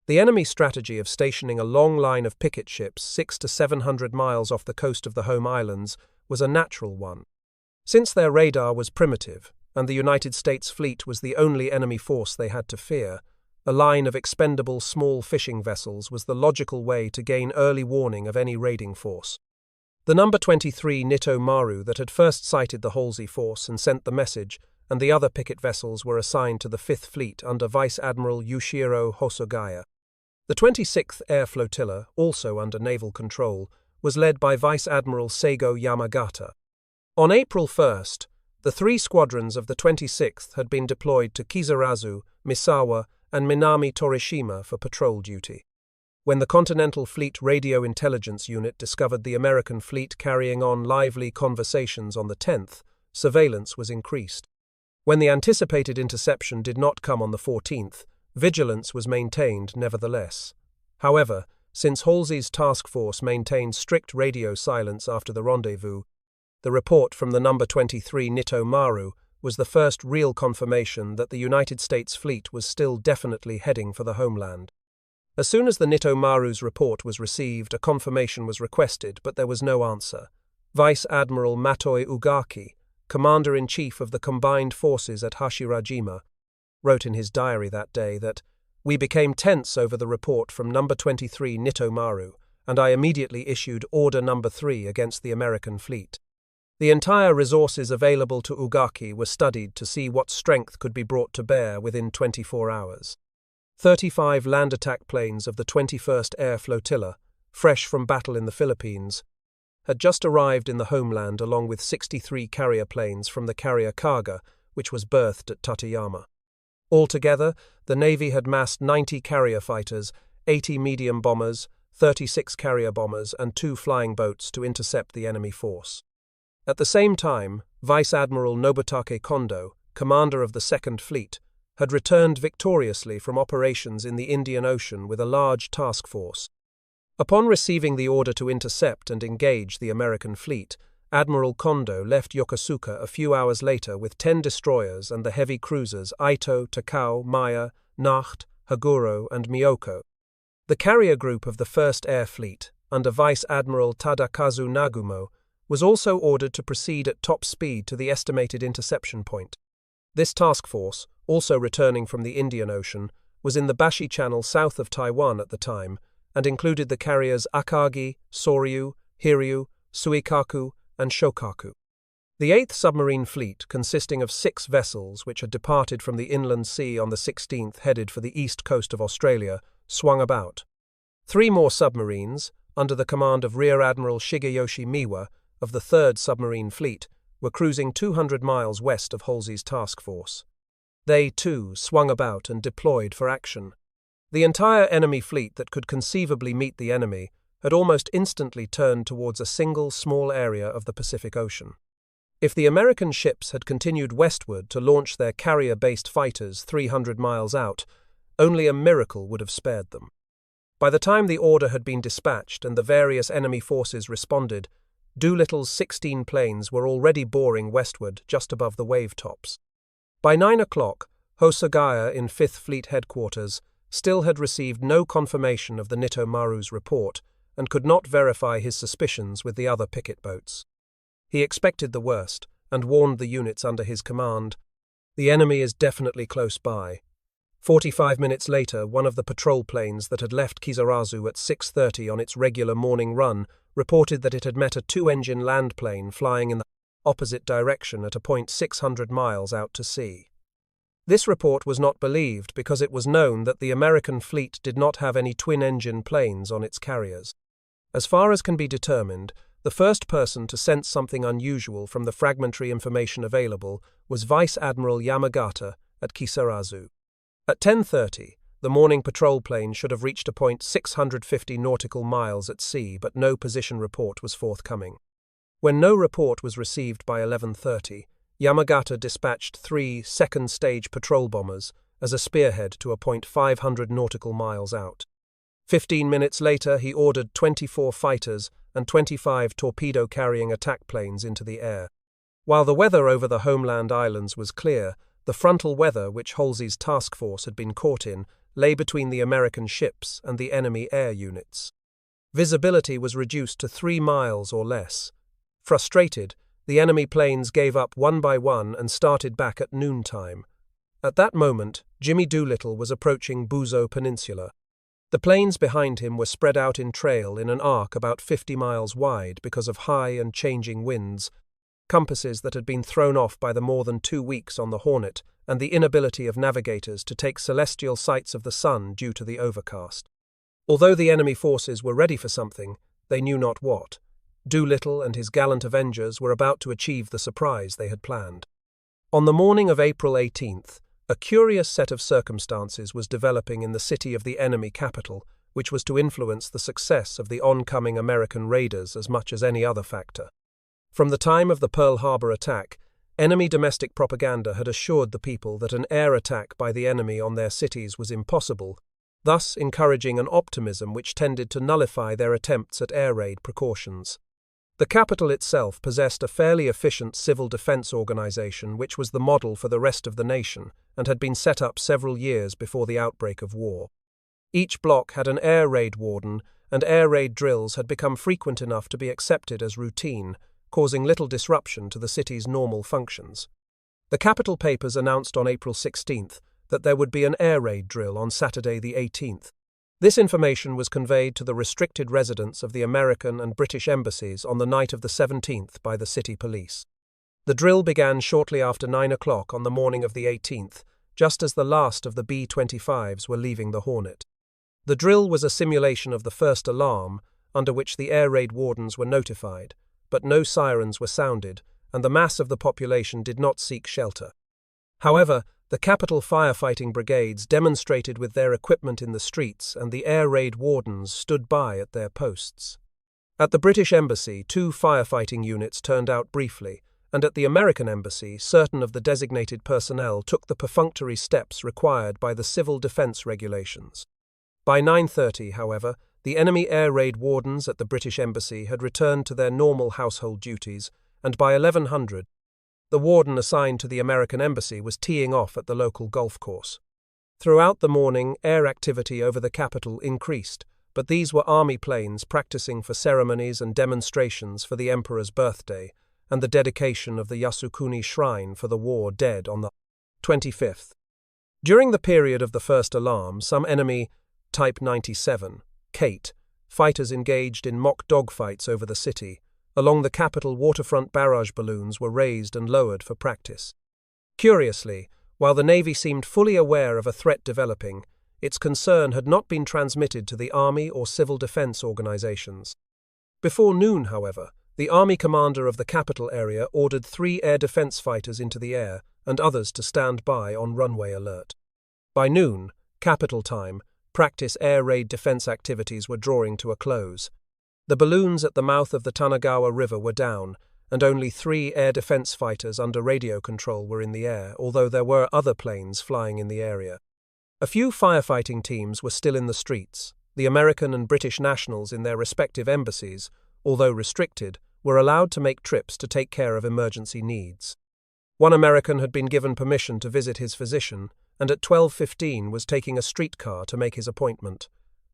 Speaker 1: The enemy strategy of stationing a long line of picket ships 600 to 700 miles off the coast of the home islands was a natural one. Since their radar was primitive, and the United States fleet was the only enemy force they had to fear, a line of expendable small fishing vessels was the logical way to gain early warning of any raiding force. The No. 23 Nito Maru that had first sighted the Halsey force and sent the message, and the other picket vessels were assigned to the 5th Fleet under Vice Admiral Yushiro Hosogaya. The 26th Air Flotilla, also under naval control, was led by Vice Admiral Seigo Yamagata. On April 1st, the 3 squadrons of the 26th had been deployed to Kizurazu, Misawa, and Minami Torishima for patrol duty. When the Continental Fleet Radio Intelligence Unit discovered the American fleet carrying on lively conversations on the 10th, surveillance was increased. When the anticipated interception did not come on the 14th, vigilance was maintained nevertheless. However, since Halsey's task force maintained strict radio silence after the rendezvous, the report from the No. 23 Nito Maru was the first real confirmation that the United States fleet was still definitely heading for the homeland. As soon as the Nito Maru's report was received, a confirmation was requested, but there was no answer. Vice Admiral Matoi Ugaki, Commander-in-Chief of the Combined Forces at Hashirajima, wrote in his diary that day that, "We became tense over the report from No. 23 Nito Maru, and I immediately issued Order No. 3 against the American fleet." The entire resources available to Ugaki were studied to see what strength could be brought to bear within 24 hours. 35 land attack planes of the 21st Air Flotilla, fresh from battle in the Philippines, had just arrived in the homeland along with 63 carrier planes from the carrier Kaga, which was berthed at Tateyama. Altogether, the Navy had massed 90 carrier fighters, 80 medium bombers, 36 carrier bombers, and 2 flying boats to intercept the enemy force. At the same time, Vice Admiral Nobutake Kondo, commander of the 2nd Fleet, had returned victoriously from operations in the Indian Ocean with a large task force. Upon receiving the order to intercept and engage the American fleet, Admiral Kondo left Yokosuka a few hours later with 10 destroyers and the heavy cruisers Aito, Takao, Maya, Nacht, Haguro, and Miyoko. The carrier group of the 1st Air Fleet, under Vice Admiral Tadakazu Nagumo, was also ordered to proceed at top speed to the estimated interception point. This task force, also returning from the Indian Ocean, was in the Bashi Channel south of Taiwan at the time, and included the carriers Akagi, Soryu, Hiryu, Suikaku, and Shokaku. The 8th Submarine Fleet, consisting of 6 vessels which had departed from the inland sea on the 16th headed for the east coast of Australia, swung about. 3 more submarines, under the command of Rear Admiral Shigeyoshi Miwa of the 3rd Submarine Fleet, were cruising 200 miles west of Halsey's task force. They, too, swung about and deployed for action. The entire enemy fleet that could conceivably meet the enemy had almost instantly turned towards a single small area of the Pacific Ocean. If the American ships had continued westward to launch their carrier-based fighters 300 miles out, only a miracle would have spared them. By the time the order had been dispatched and the various enemy forces responded, Doolittle's 16 planes were already boring westward just above the wave tops. By 9 o'clock, Hosogaya in 5th Fleet headquarters still had received no confirmation of the Nito Maru's report and could not verify his suspicions with the other picket boats. He expected the worst and warned the units under his command, "The enemy is definitely close by. 45 minutes later, one of the patrol planes that had left Kisarazu at 6:30 on its regular morning run reported that it had met a two-engine land plane flying in the opposite direction at a point 600 miles out to sea. This report was not believed because it was known that the American fleet did not have any twin-engine planes on its carriers. As far as can be determined, the first person to sense something unusual from the fragmentary information available was Vice Admiral Yamagata at Kisarazu. At 10:30, the morning patrol plane should have reached a point 650 nautical miles at sea, but no position report was forthcoming. When no report was received by 11:30, Yamagata dispatched 3 second-stage patrol bombers as a spearhead to a point 500 nautical miles out. 15 minutes later, he ordered 24 fighters and 25 torpedo-carrying attack planes into the air. While the weather over the Homeland Islands was clear, the frontal weather which Halsey's task force had been caught in lay between the American ships and the enemy air units. Visibility was reduced to 3 miles or less. Frustrated, the enemy planes gave up one by one and started back at noontime. At that moment, Jimmy Doolittle was approaching Buzo Peninsula. The planes behind him were spread out in trail in an arc about 50 miles wide because of high and changing winds, compasses that had been thrown off by the more than 2 weeks on the Hornet, and the inability of navigators to take celestial sights of the sun due to the overcast. Although the enemy forces were ready for something, they knew not what. Doolittle and his gallant avengers were about to achieve the surprise they had planned. On the morning of April 18th, a curious set of circumstances was developing in the city of the enemy capital, which was to influence the success of the oncoming American raiders as much as any other factor. From the time of the Pearl Harbor attack, enemy domestic propaganda had assured the people that an air attack by the enemy on their cities was impossible, thus encouraging an optimism which tended to nullify their attempts at air raid precautions. The capital itself possessed a fairly efficient civil defense organization which was the model for the rest of the nation and had been set up several years before the outbreak of war. Each block had an air raid warden, and air raid drills had become frequent enough to be accepted as routine, causing little disruption to the city's normal functions. The capital papers announced on April 16th that there would be an air raid drill on Saturday the 18th. This information was conveyed to the restricted residents of the American and British embassies on the night of the 17th by the city police. The drill began shortly after 9 o'clock on the morning of the 18th, just as the last of the B-25s were leaving the Hornet. The drill was a simulation of the first alarm, under which the air raid wardens were notified, but no sirens were sounded, and the mass of the population did not seek shelter. However, the capital firefighting brigades demonstrated with their equipment in the streets, and the air raid wardens stood by at their posts. At the British Embassy, 2 firefighting units turned out briefly, and at the American Embassy, certain of the designated personnel took the perfunctory steps required by the civil defense regulations. By 9:30, however, the enemy air raid wardens at the British Embassy had returned to their normal household duties, and by 1100, the warden assigned to the American Embassy was teeing off at the local golf course. Throughout the morning, air activity over the capital increased, but these were army planes practicing for ceremonies and demonstrations for the emperor's birthday and the dedication of the Yasukuni Shrine for the war dead on the 25th. During the period of the first alarm, some enemy Type 97, Kate, fighters engaged in mock dogfights over the city. Along the capital, waterfront barrage balloons were raised and lowered for practice. Curiously, while the Navy seemed fully aware of a threat developing, its concern had not been transmitted to the Army or civil defense organizations. Before noon, however, the Army commander of the capital area ordered 3 air defense fighters into the air and others to stand by on runway alert. By noon, capital time, practice air raid defense activities were drawing to a close. The balloons at the mouth of the Tanagawa River were down, and only 3 air defense fighters under radio control were in the air, although there were other planes flying in the area. A few firefighting teams were still in the streets. The American and British nationals in their respective embassies, although restricted, were allowed to make trips to take care of emergency needs. One American had been given permission to visit his physician, and at 12:15 was taking a streetcar to make his appointment.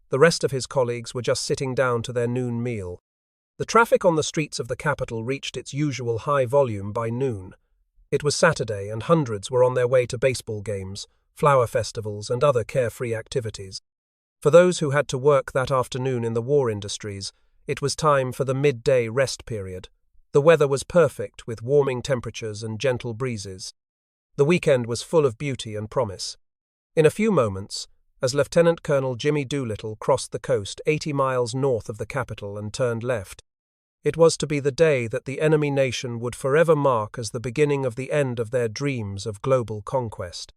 Speaker 1: The rest of his colleagues were just sitting down to their noon meal. The traffic on the streets of the capital reached its usual high volume by noon. It was Saturday, and hundreds were on their way to baseball games, flower festivals, and other carefree activities. For those who had to work that afternoon in the war industries, it was time for the midday rest period. The weather was perfect, with warming temperatures and gentle breezes. The weekend was full of beauty and promise. In a few moments, as Lieutenant Colonel Jimmy Doolittle crossed the coast 80 miles north of the capital and turned left, it was to be the day that the enemy nation would forever mark as the beginning of the end of their dreams of global conquest.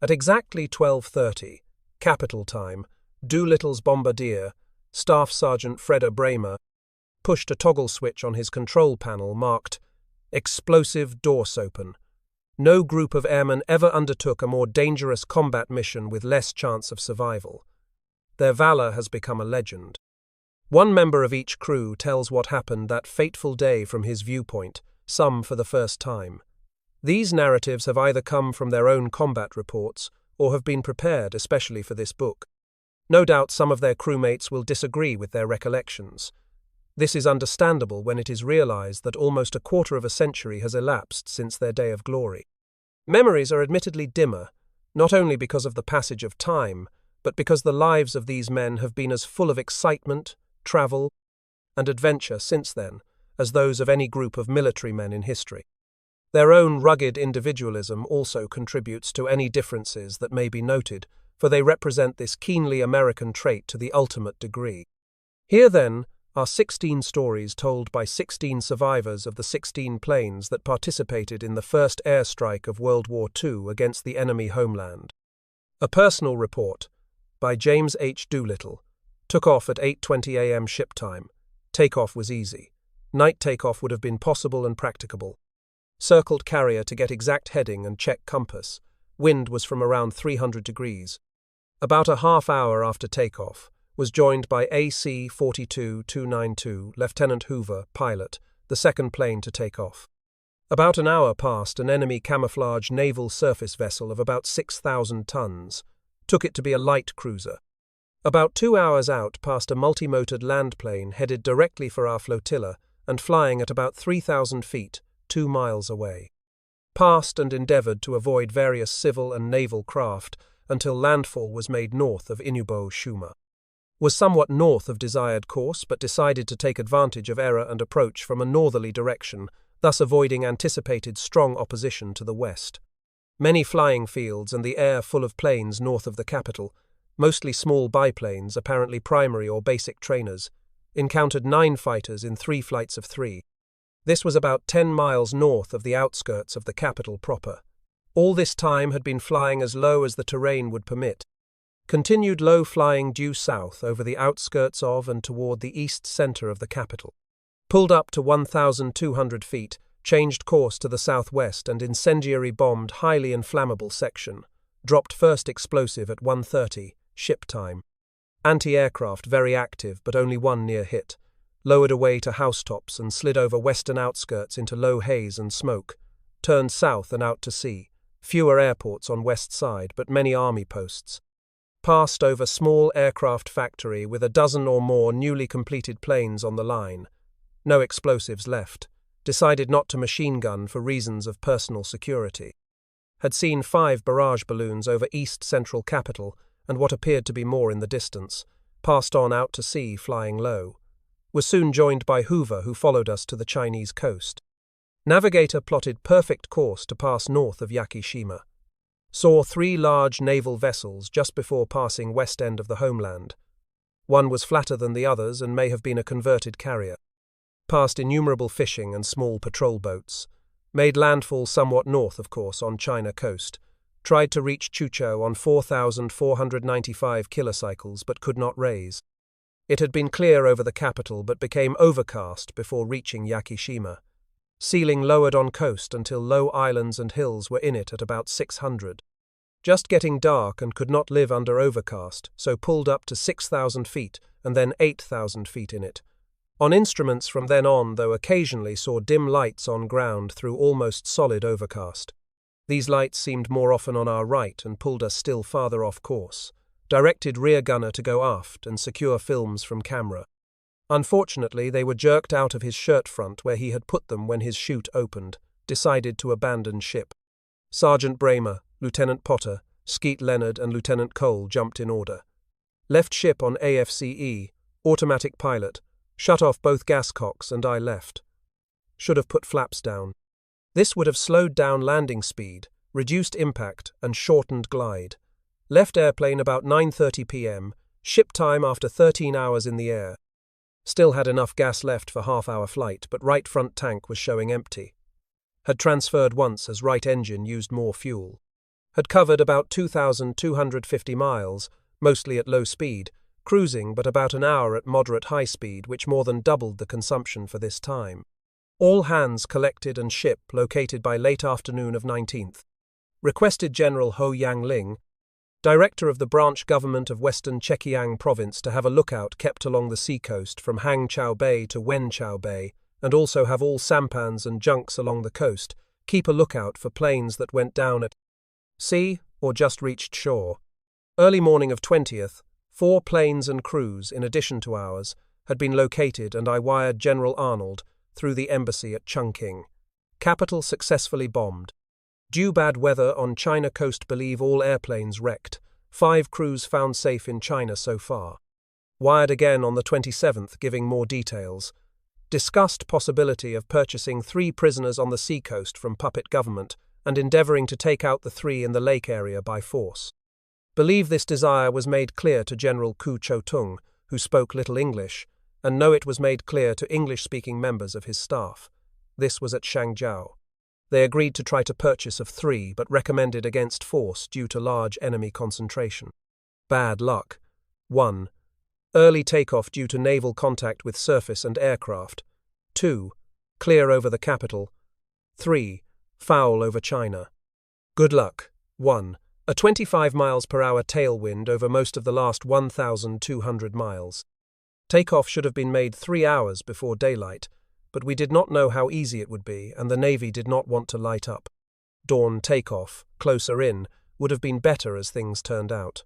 Speaker 1: At exactly 12:30, capital time, Doolittle's bombardier, Staff Sergeant Freda Bramer, pushed a toggle switch on his control panel marked Explosive Doors Open. No group of airmen ever undertook a more dangerous combat mission with less chance of survival. Their valor has become a legend. One member of each crew tells what happened that fateful day from his viewpoint, some for the first time. These narratives have either come from their own combat reports or have been prepared especially for this book. No doubt some of their crewmates will disagree with their recollections. This is understandable when it is realized that almost a quarter of a century has elapsed since their day of glory. Memories are admittedly dimmer, not only because of the passage of time, but because the lives of these men have been as full of excitement, travel, and adventure since then as those of any group of military men in history. Their own rugged individualism also contributes to any differences that may be noted, for they represent this keenly American trait to the ultimate degree. Here, then, are 16 stories told by 16 survivors of the 16 planes that participated in the first airstrike of World War II against the enemy homeland. A personal report by James H. Doolittle. Took off at 8:20 a.m. ship time. Takeoff was easy. Night takeoff would have been possible and practicable. Circled carrier to get exact heading and check compass. Wind was from around 300 degrees. About a half hour after takeoff, was joined by AC 42292 Lieutenant Hoover, pilot, the second plane to take off. About an hour passed an enemy camouflage naval surface vessel of about 6,000 tons. Took it to be a light cruiser. About 2 hours out passed a multi-motored land plane headed directly for our flotilla and flying at about 3,000 feet, 2 miles away. Passed and endeavored to avoid various civil and naval craft until landfall was made north of Inubo Shuma. Was somewhat north of desired course, but decided to take advantage of error and approach from a northerly direction, thus avoiding anticipated strong opposition to the west. Many flying fields and the air full of planes north of the capital, mostly small biplanes, apparently primary or basic trainers, encountered 9 fighters in 3 flights of 3. This was about 10 miles north of the outskirts of the capital proper. All this time had been flying as low as the terrain would permit. Continued low flying due south over the outskirts of and toward the east center of the capital. Pulled up to 1,200 feet, changed course to the southwest and incendiary bombed highly inflammable section. Dropped first explosive at 1:30, ship time. Anti-aircraft very active, but only one near hit. Lowered away to housetops and slid over western outskirts into low haze and smoke. Turned south and out to sea. Fewer airports on west side, but many army posts. Passed over small aircraft factory with a dozen or more newly completed planes on the line. No explosives left. Decided not to machine gun for reasons of personal security. Had seen 5 barrage balloons over east central capital and what appeared to be more in the distance. Passed on out to sea flying low. Was soon joined by Hoover, who followed us to the Chinese coast. Navigator plotted perfect course to pass north of Yakishima. Saw 3 large naval vessels just before passing west end of the homeland. One was flatter than the others and may have been a converted carrier. Passed innumerable fishing and small patrol boats. Made landfall somewhat north, of course, on China coast. Tried to reach Chucho on 4,495 kilocycles but could not raise. It had been clear over the capital but became overcast before reaching Yakishima. Ceiling lowered on coast until low islands and hills were in it at about 600. Just getting dark and could not live under overcast, so pulled up to 6,000 feet and then 8,000 feet in it. On instruments from then on, though occasionally saw dim lights on ground through almost solid overcast. These lights seemed more often on our right and pulled us still farther off course. Directed rear gunner to go aft and secure films from camera. Unfortunately, they were jerked out of his shirt front where he had put them when his chute opened. Decided to abandon ship. Sergeant Bramer, Lieutenant Potter, Skeet Leonard and Lieutenant Cole jumped in order. Left ship on AFCE, automatic pilot, shut off both gas cocks and I left. Should have put flaps down. This would have slowed down landing speed, reduced impact and shortened glide. Left airplane about 9:30 p.m, ship time after 13 hours in the air. Still had enough gas left for half-hour flight, but right front tank was showing empty. Had transferred once as right engine used more fuel. Had covered about 2,250 miles, mostly at low speed, cruising but about an hour at moderate high speed, which more than doubled the consumption for this time. All hands collected and ship located by late afternoon of 19th. Requested General Ho Yang Ling, Director of the branch government of Western Zhejiang Province, to have a lookout kept along the seacoast from Hangzhou Bay to Wenchao Bay, and also have all sampans and junks along the coast keep a lookout for planes that went down at sea or just reached shore. Early morning of 20th, 4 planes and crews, in addition to ours, had been located, and I wired General Arnold through the embassy at Chungking. Capital successfully bombed. Due bad weather on China coast, believe all airplanes wrecked. 5 crews found safe in China so far. Wired again on the 27th, giving more details. Discussed possibility of purchasing 3 prisoners on the seacoast from puppet government and endeavouring to take out the 3 in the lake area by force. Believe this desire was made clear to General Ku Cho-tung, who spoke little English, and know it was made clear to English-speaking members of his staff. This was at Shangzhou. They agreed to try to purchase of 3, but recommended against force due to large enemy concentration. Bad luck. 1. Early takeoff due to naval contact with surface and aircraft. 2. Clear over the capital. 3. Foul over China. Good luck. 1. A 25 miles per hour tailwind over most of the last 1,200 miles. Takeoff should have been made 3 hours before daylight, but we did not know how easy it would be, and the Navy did not want to light up. Dawn takeoff, closer in, would have been better as things turned out.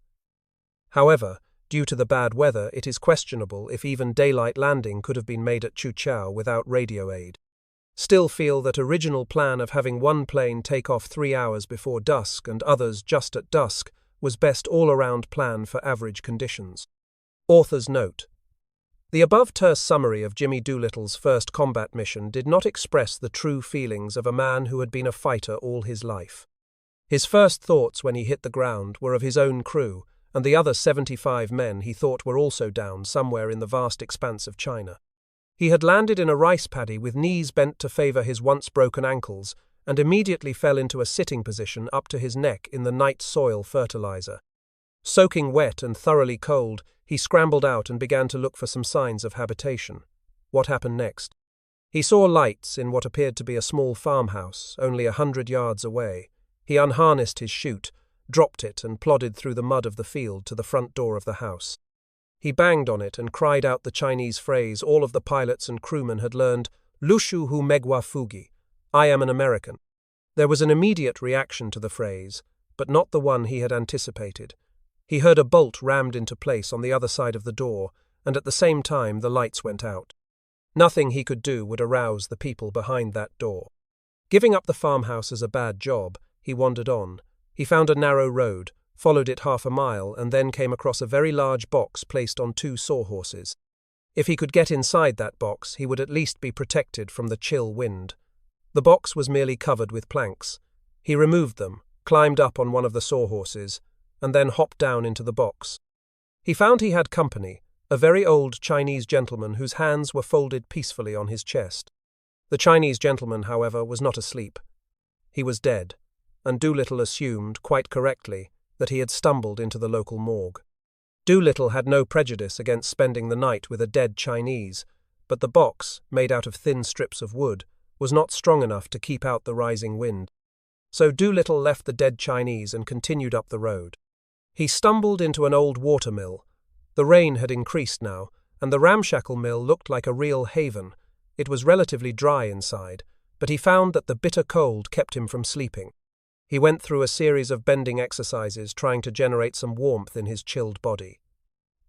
Speaker 1: However, due to the bad weather, it is questionable if even daylight landing could have been made at Chuchao without radio aid. Still feel that original plan of having one plane take off 3 hours before dusk and others just at dusk was best all-around plan for average conditions. Author's note. The above terse summary of Jimmy Doolittle's first combat mission did not express the true feelings of a man who had been a fighter all his life. His first thoughts when he hit the ground were of his own crew and the other 75 men he thought were also down somewhere in the vast expanse of China. He had landed in a rice paddy with knees bent to favour his once broken ankles and immediately fell into a sitting position up to his neck in the night soil fertilizer. Soaking wet and thoroughly cold, he scrambled out and began to look for some signs of habitation. What happened next? He saw lights in what appeared to be a small farmhouse, only 100 yards away. He unharnessed his chute, dropped it and plodded through the mud of the field to the front door of the house. He banged on it and cried out the Chinese phrase all of the pilots and crewmen had learned, "Lushu hu megwa fugi," I am an American. There was an immediate reaction to the phrase, but not the one he had anticipated. He heard a bolt rammed into place on the other side of the door, and at the same time the lights went out. Nothing he could do would arouse the people behind that door. Giving up the farmhouse as a bad job, he wandered on. He found a narrow road, followed it half a mile, and then came across a very large box placed on 2 sawhorses. If he could get inside that box, he would at least be protected from the chill wind. The box was merely covered with planks. He removed them, climbed up on one of the sawhorses, and then hopped down into the box. He found he had company, a very old Chinese gentleman whose hands were folded peacefully on his chest. The Chinese gentleman, however, was not asleep. He was dead, and Doolittle assumed, quite correctly, that he had stumbled into the local morgue. Doolittle had no prejudice against spending the night with a dead Chinese, but the box, made out of thin strips of wood, was not strong enough to keep out the rising wind. So Doolittle left the dead Chinese and continued up the road. He stumbled into an old watermill. The rain had increased now, and the ramshackle mill looked like a real haven. It was relatively dry inside, but he found that the bitter cold kept him from sleeping. He went through a series of bending exercises trying to generate some warmth in his chilled body.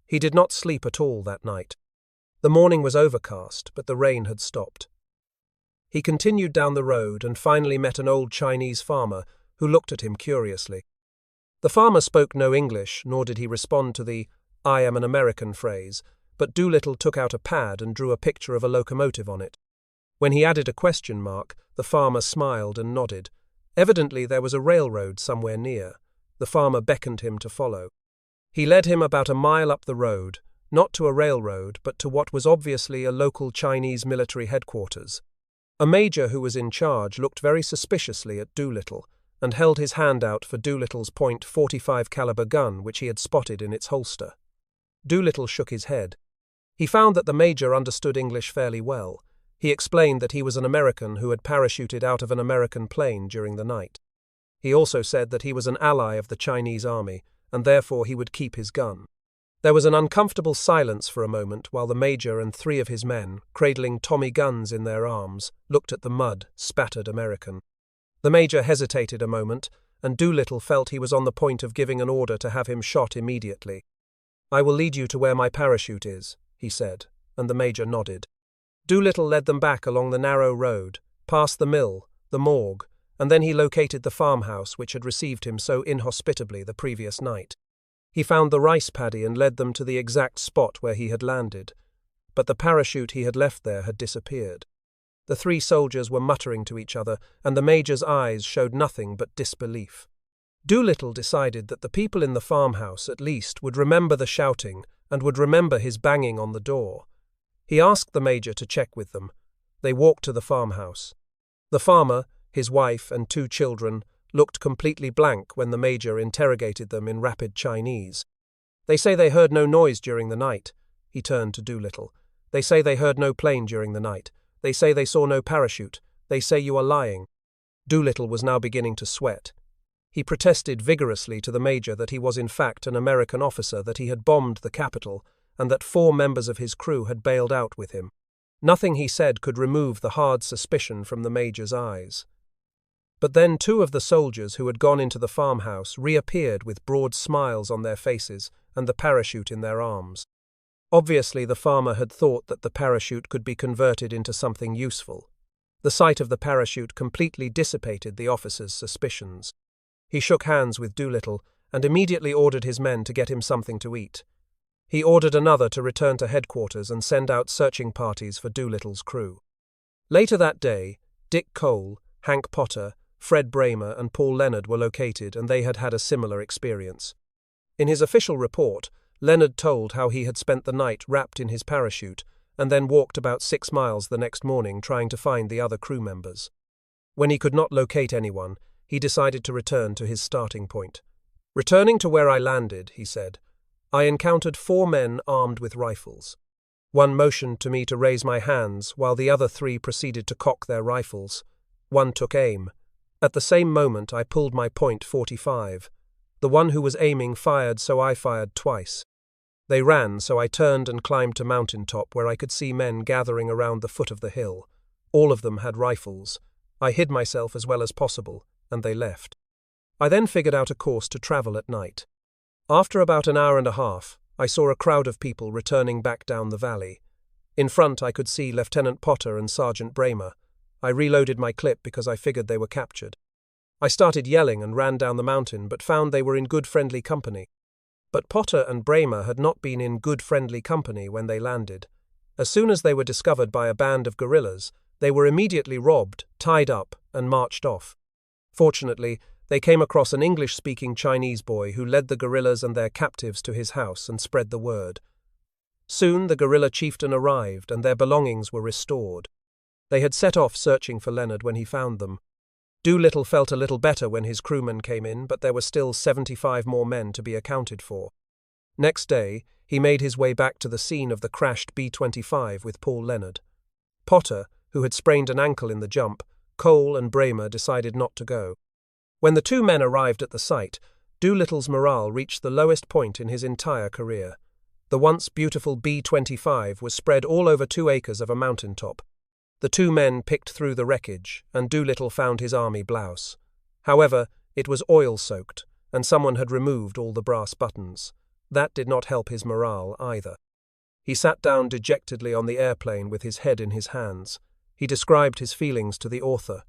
Speaker 1: He did not sleep at all that night. The morning was overcast, but the rain had stopped. He continued down the road and finally met an old Chinese farmer who looked at him curiously. The farmer spoke no English, nor did he respond to the "I am an American" phrase, but Doolittle took out a pad and drew a picture of a locomotive on it. When he added a question mark, the farmer smiled and nodded. Evidently there was a railroad somewhere near. The farmer beckoned him to follow. He led him about a mile up the road, not to a railroad, but to what was obviously a local Chinese military headquarters. A major who was in charge looked very suspiciously at Doolittle and held his hand out for Doolittle's .45 caliber gun, which he had spotted in its holster. Doolittle shook his head. He found that the major understood English fairly well. He explained that he was an American who had parachuted out of an American plane during the night. He also said that he was an ally of the Chinese army, and therefore he would keep his gun. There was an uncomfortable silence for a moment while the major and 3 of his men, cradling Tommy guns in their arms, looked at the mud-spattered American. The major hesitated a moment, and Doolittle felt he was on the point of giving an order to have him shot immediately. "I will lead you to where my parachute is," he said, and the major nodded. Doolittle led them back along the narrow road, past the mill, the morgue, and then he located the farmhouse which had received him so inhospitably the previous night. He found the rice paddy and led them to the exact spot where he had landed, but the parachute he had left there had disappeared. The 3 soldiers were muttering to each other, and the major's eyes showed nothing but disbelief. Doolittle decided that the people in the farmhouse, at least, would remember the shouting and would remember his banging on the door. He asked the major to check with them. They walked to the farmhouse. The farmer, his wife, and 2 children looked completely blank when the major interrogated them in rapid Chinese. "They say they heard no noise during the night." He turned to Doolittle. "They say they heard no plane during the night. They say they saw no parachute. They say you are lying." Doolittle was now beginning to sweat. He protested vigorously to the major that he was in fact an American officer, that he had bombed the capital, and that 4 members of his crew had bailed out with him. Nothing he said could remove the hard suspicion from the major's eyes. But then 2 of the soldiers who had gone into the farmhouse reappeared with broad smiles on their faces and the parachute in their arms. Obviously, the farmer had thought that the parachute could be converted into something useful. The sight of the parachute completely dissipated the officer's suspicions. He shook hands with Doolittle and immediately ordered his men to get him something to eat. He ordered another to return to headquarters and send out searching parties for Doolittle's crew. Later that day, Dick Cole, Hank Potter, Fred Bramer, and Paul Leonard were located, and they had had a similar experience. In his official report, Leonard told how he had spent the night wrapped in his parachute and then walked about 6 miles the next morning trying to find the other crew members. When he could not locate anyone, he decided to return to his starting point. "Returning to where I landed," he said, "I encountered 4 men armed with rifles. One motioned to me to raise my hands while the other 3 proceeded to cock their rifles. One took aim. At the same moment I pulled my .45. The one who was aiming fired, so I fired twice. They ran, so I turned and climbed to mountain top where I could see men gathering around the foot of the hill. All of them had rifles. I hid myself as well as possible, and they left. I then figured out a course to travel at night. After about an hour and a half, I saw a crowd of people returning back down the valley. In front I could see Lieutenant Potter and Sergeant Bramer. I reloaded my clip because I figured they were captured. I started yelling and ran down the mountain, but found they were in good friendly company. But Potter and Bramer had not been in good friendly company when they landed. As soon as they were discovered by a band of guerrillas, they were immediately robbed, tied up, and marched off. Fortunately, they came across an English-speaking Chinese boy who led the guerrillas and their captives to his house and spread the word. Soon the guerrilla chieftain arrived and their belongings were restored. They had set off searching for Leonard when he found them. Doolittle felt a little better when his crewmen came in, but there were still 75 more men to be accounted for. Next day, he made his way back to the scene of the crashed B-25 with Paul Leonard. Potter, who had sprained an ankle in the jump, Cole and Bramer decided not to go. When the 2 men arrived at the site, Doolittle's morale reached the lowest point in his entire career. The once beautiful B-25 was spread all over 2 acres of a mountaintop. The 2 men picked through the wreckage, and Doolittle found his army blouse. However, it was oil-soaked, and someone had removed all the brass buttons. That did not help his morale either. He sat down dejectedly on the airplane with his head in his hands. He described his feelings to the author.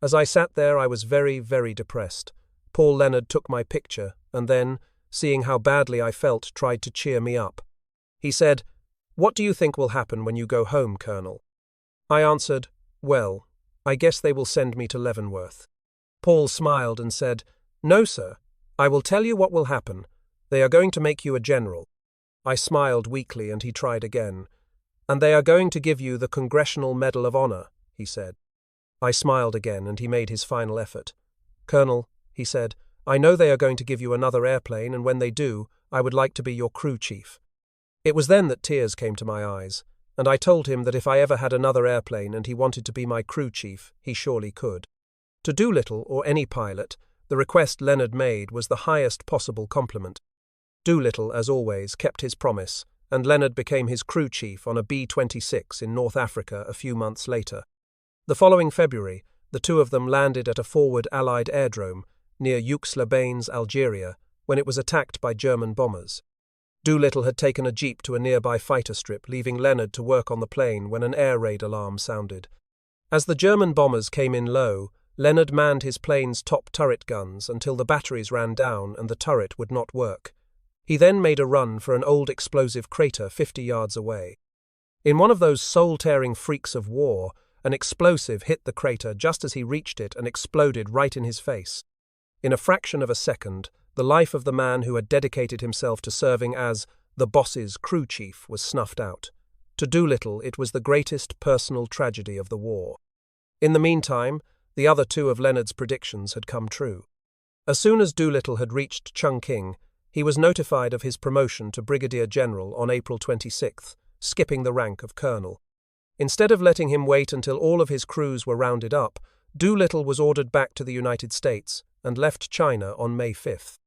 Speaker 1: "As I sat there, I was very, very depressed. Paul Leonard took my picture and then, seeing how badly I felt, tried to cheer me up. He said, "What do you think will happen when you go home, Colonel?" I answered, "Well, I guess they will send me to Leavenworth." Paul smiled and said, "No, sir. I will tell you what will happen. They are going to make you a general." I smiled weakly and he tried again. "And they are going to give you the Congressional Medal of Honor," he said. I smiled again and he made his final effort. "Colonel," he said, "I know they are going to give you another airplane, and when they do, I would like to be your crew chief." It was then that tears came to my eyes, and I told him that if I ever had another airplane and he wanted to be my crew chief, he surely could. To Doolittle, or any pilot, the request Leonard made was the highest possible compliment. Doolittle, as always, kept his promise, and Leonard became his crew chief on a B-26 in North Africa a few months later. The following February, the two of them landed at a forward Allied airdrome near Aix-les-Bains, Algeria, when it was attacked by German bombers. Doolittle had taken a jeep to a nearby fighter strip, leaving Leonard to work on the plane when an air raid alarm sounded. As the German bombers came in low, Leonard manned his plane's top turret guns until the batteries ran down and the turret would not work. He then made a run for an old explosive crater 50 yards away. In one of those soul-tearing freaks of war, an explosive hit the crater just as he reached it and exploded right in his face. In a fraction of a second, the life of the man who had dedicated himself to serving as the boss's crew chief was snuffed out. To Doolittle, it was the greatest personal tragedy of the war. In the meantime, the other two of Leonard's predictions had come true. As soon as Doolittle had reached Chungking, he was notified of his promotion to Brigadier General on April 26th, skipping the rank of colonel. Instead of letting him wait until all of his crews were rounded up, Doolittle was ordered back to the United States and left China on May 5th.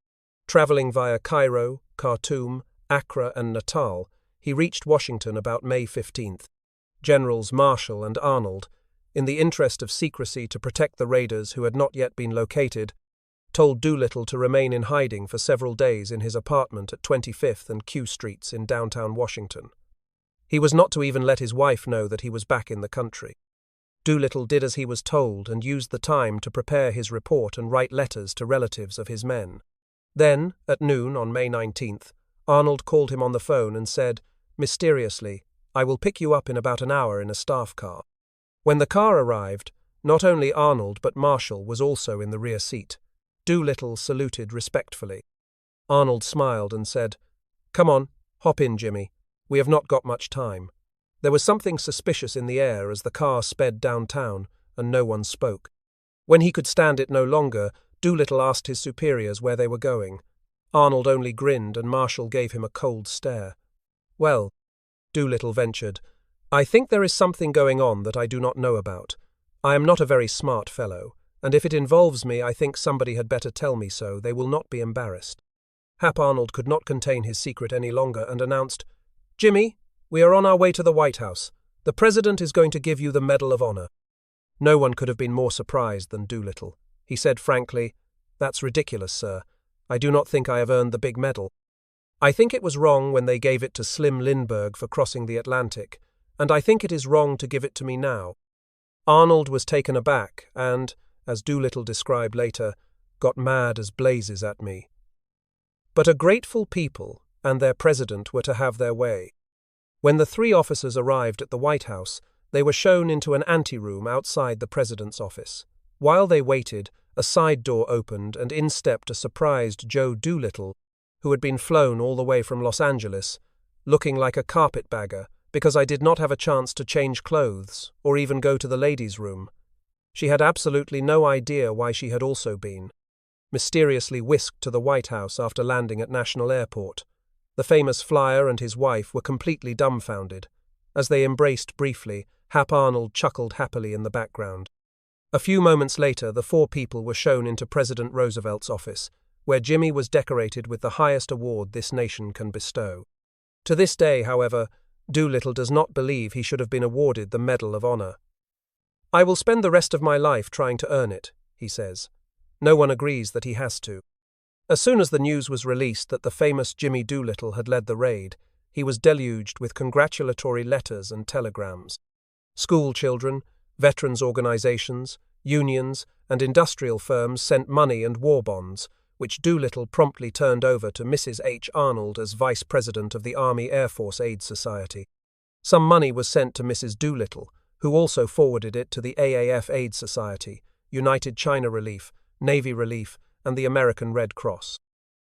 Speaker 1: Traveling via Cairo, Khartoum, Accra and Natal, he reached Washington about May 15th. Generals Marshall and Arnold, in the interest of secrecy to protect the raiders who had not yet been located, told Doolittle to remain in hiding for several days in his apartment at 25th and Q Streets in downtown Washington. He was not to even let his wife know that he was back in the country. Doolittle did as he was told and used the time to prepare his report and write letters to relatives of his men. Then, at noon on May 19th, Arnold called him on the phone and said, mysteriously, "I will pick you up in about an hour in a staff car." When the car arrived, not only Arnold but Marshall was also in the rear seat. Doolittle saluted respectfully. Arnold smiled and said, "Come on, hop in, Jimmy. We have not got much time." There was something suspicious in the air as the car sped downtown, and no one spoke. When he could stand it no longer, Doolittle asked his superiors where they were going. Arnold only grinned, and Marshall gave him a cold stare. "Well," Doolittle ventured, "I think there is something going on that I do not know about. I am not a very smart fellow, and if it involves me, I think somebody had better tell me so. They will not be embarrassed." Hap Arnold could not contain his secret any longer and announced, "Jimmy, we are on our way to the White House. The President is going to give you the Medal of Honor." No one could have been more surprised than Doolittle. He said frankly, "That's ridiculous, sir. I do not think I have earned the big medal. I think it was wrong when they gave it to Slim Lindbergh for crossing the Atlantic, and I think it is wrong to give it to me now." Arnold was taken aback and, as Doolittle described later, got mad as blazes at me. But a grateful people and their president were to have their way. When the three officers arrived at the White House, they were shown into an anteroom outside the president's office. While they waited, a side door opened and in stepped a surprised Joe Doolittle, who had been flown all the way from Los Angeles, looking like a carpetbagger because I did not have a chance to change clothes or even go to the ladies' room. She had absolutely no idea why she had also been mysteriously whisked to the White House after landing at National Airport. The famous flyer and his wife were completely dumbfounded. As they embraced briefly, Hap Arnold chuckled happily in the background. A few moments later, the four people were shown into President Roosevelt's office, where Jimmy was decorated with the highest award this nation can bestow. To this day, however, Doolittle does not believe he should have been awarded the Medal of Honor. "I will spend the rest of my life trying to earn it," he says. No one agrees that he has to. As soon as the news was released that the famous Jimmy Doolittle had led the raid, he was deluged with congratulatory letters and telegrams. School children, veterans organizations, Unions and industrial firms sent money and war bonds, which Doolittle promptly turned over to Mrs. H. Arnold as Vice President of the Army Air Force Aid Society. Some money was sent to Mrs. Doolittle, who also forwarded it to the AAF Aid Society, United China Relief, Navy Relief, and the American Red Cross.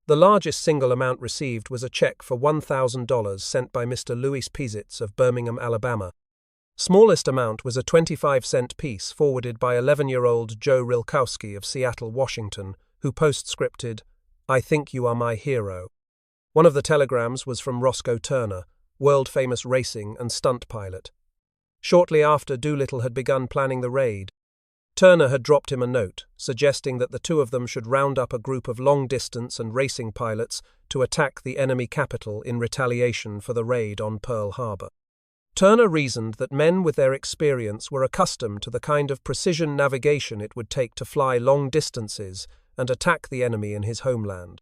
Speaker 1: The largest single amount received was a check for $1,000 sent by Mr. Louis Peasitz of Birmingham, Alabama. Smallest amount was a 25-cent piece forwarded by 11-year-old Joe Rilkowski of Seattle, Washington, who postscripted, "I think you are my hero." One of the telegrams was from Roscoe Turner, world-famous racing and stunt pilot. Shortly after Doolittle had begun planning the raid, Turner had dropped him a note, suggesting that the two of them should round up a group of long-distance and racing pilots to attack the enemy capital in retaliation for the raid on Pearl Harbor. Turner reasoned that men with their experience were accustomed to the kind of precision navigation it would take to fly long distances and attack the enemy in his homeland.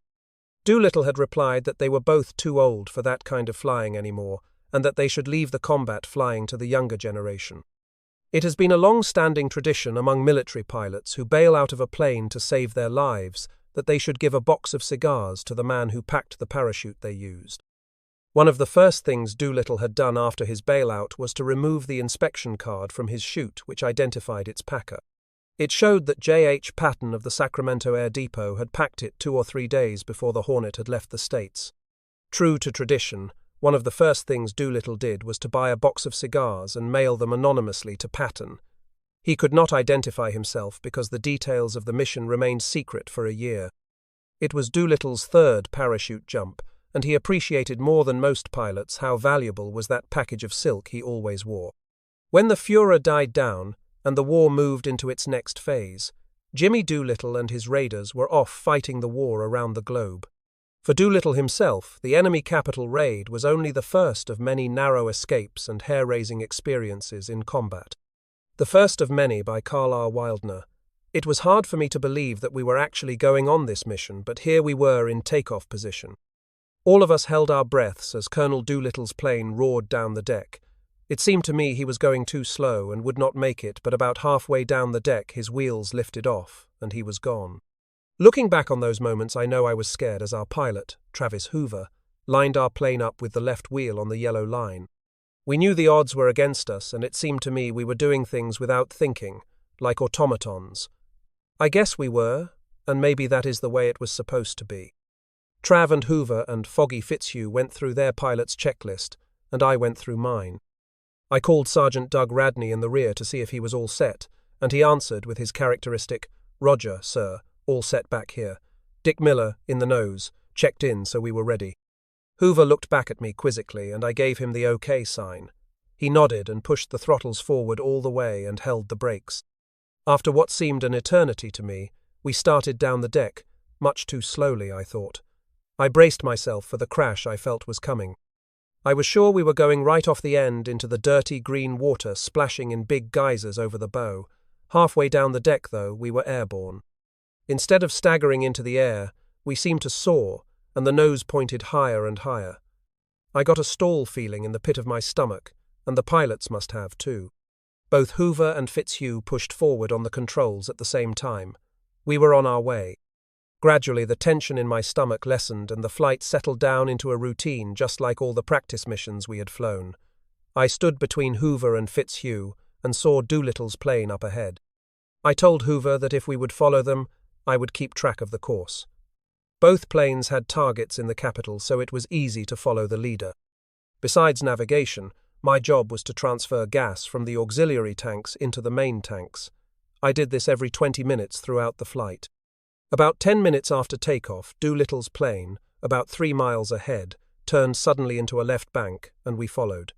Speaker 1: Doolittle had replied that they were both too old for that kind of flying anymore, and that they should leave the combat flying to the younger generation. It has been a long-standing tradition among military pilots who bail out of a plane to save their lives that they should give a box of cigars to the man who packed the parachute they used. One of the first things Doolittle had done after his bailout was to remove the inspection card from his chute which identified its packer. It showed that J.H. Patton of the Sacramento Air Depot had packed it 2 or 3 days before the Hornet had left the States. True to tradition, one of the first things Doolittle did was to buy a box of cigars and mail them anonymously to Patton. He could not identify himself because the details of the mission remained secret for a year. It was Doolittle's 3rd parachute jump, and he appreciated more than most pilots how valuable was that package of silk he always wore. When the furor died down and the war moved into its next phase, Jimmy Doolittle and his raiders were off fighting the war around the globe. For Doolittle himself, the enemy capital raid was only the first of many narrow escapes and hair-raising experiences in combat. The first of many by Carl R. Wildner. It was hard for me to believe that we were actually going on this mission, but here we were in takeoff position. All of us held our breaths as Colonel Doolittle's plane roared down the deck. It seemed to me he was going too slow and would not make it, but about halfway down the deck his wheels lifted off, and he was gone. Looking back on those moments, I know I was scared as our pilot, Travis Hoover, lined our plane up with the left wheel on the yellow line. We knew the odds were against us, and it seemed to me we were doing things without thinking, like automatons. I guess we were, and maybe that is the way it was supposed to be. Trav and Hoover and Foggy Fitzhugh went through their pilot's checklist, and I went through mine. I called Sergeant Doug Radney in the rear to see if he was all set, and he answered with his characteristic, "Roger, sir, all set back here." Dick Miller, in the nose, checked in so we were ready. Hoover looked back at me quizzically, and I gave him the OK sign. He nodded and pushed the throttles forward all the way and held the brakes. After what seemed an eternity to me, we started down the deck, much too slowly, I thought. I braced myself for the crash I felt was coming. I was sure we were going right off the end into the dirty green water splashing in big geysers over the bow. Halfway down the deck, though, we were airborne. Instead of staggering into the air, we seemed to soar, and the nose pointed higher and higher. I got a stall feeling in the pit of my stomach, and the pilots must have too. Both Hoover and Fitzhugh pushed forward on the controls at the same time. We were on our way. Gradually, the tension in my stomach lessened and the flight settled down into a routine just like all the practice missions we had flown. I stood between Hoover and Fitzhugh and saw Doolittle's plane up ahead. I told Hoover that if we would follow them, I would keep track of the course. Both planes had targets in the capital, so it was easy to follow the leader. Besides navigation, my job was to transfer gas from the auxiliary tanks into the main tanks. I did this every 20 minutes throughout the flight. About 10 minutes after takeoff, Doolittle's plane, about 3 miles ahead, turned suddenly into a left bank, and we followed.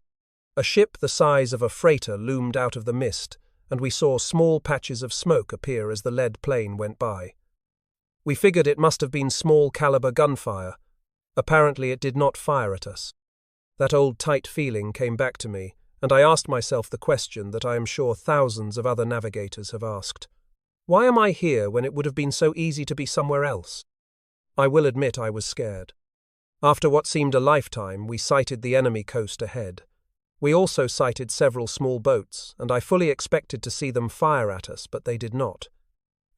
Speaker 1: A ship the size of a freighter loomed out of the mist, and we saw small patches of smoke appear as the lead plane went by. We figured it must have been small-caliber gunfire. Apparently it did not fire at us. That old tight feeling came back to me, and I asked myself the question that I am sure thousands of other navigators have asked. Why am I here when it would have been so easy to be somewhere else? I will admit I was scared. After what seemed a lifetime, we sighted the enemy coast ahead. We also sighted several small boats, and I fully expected to see them fire at us, but they did not.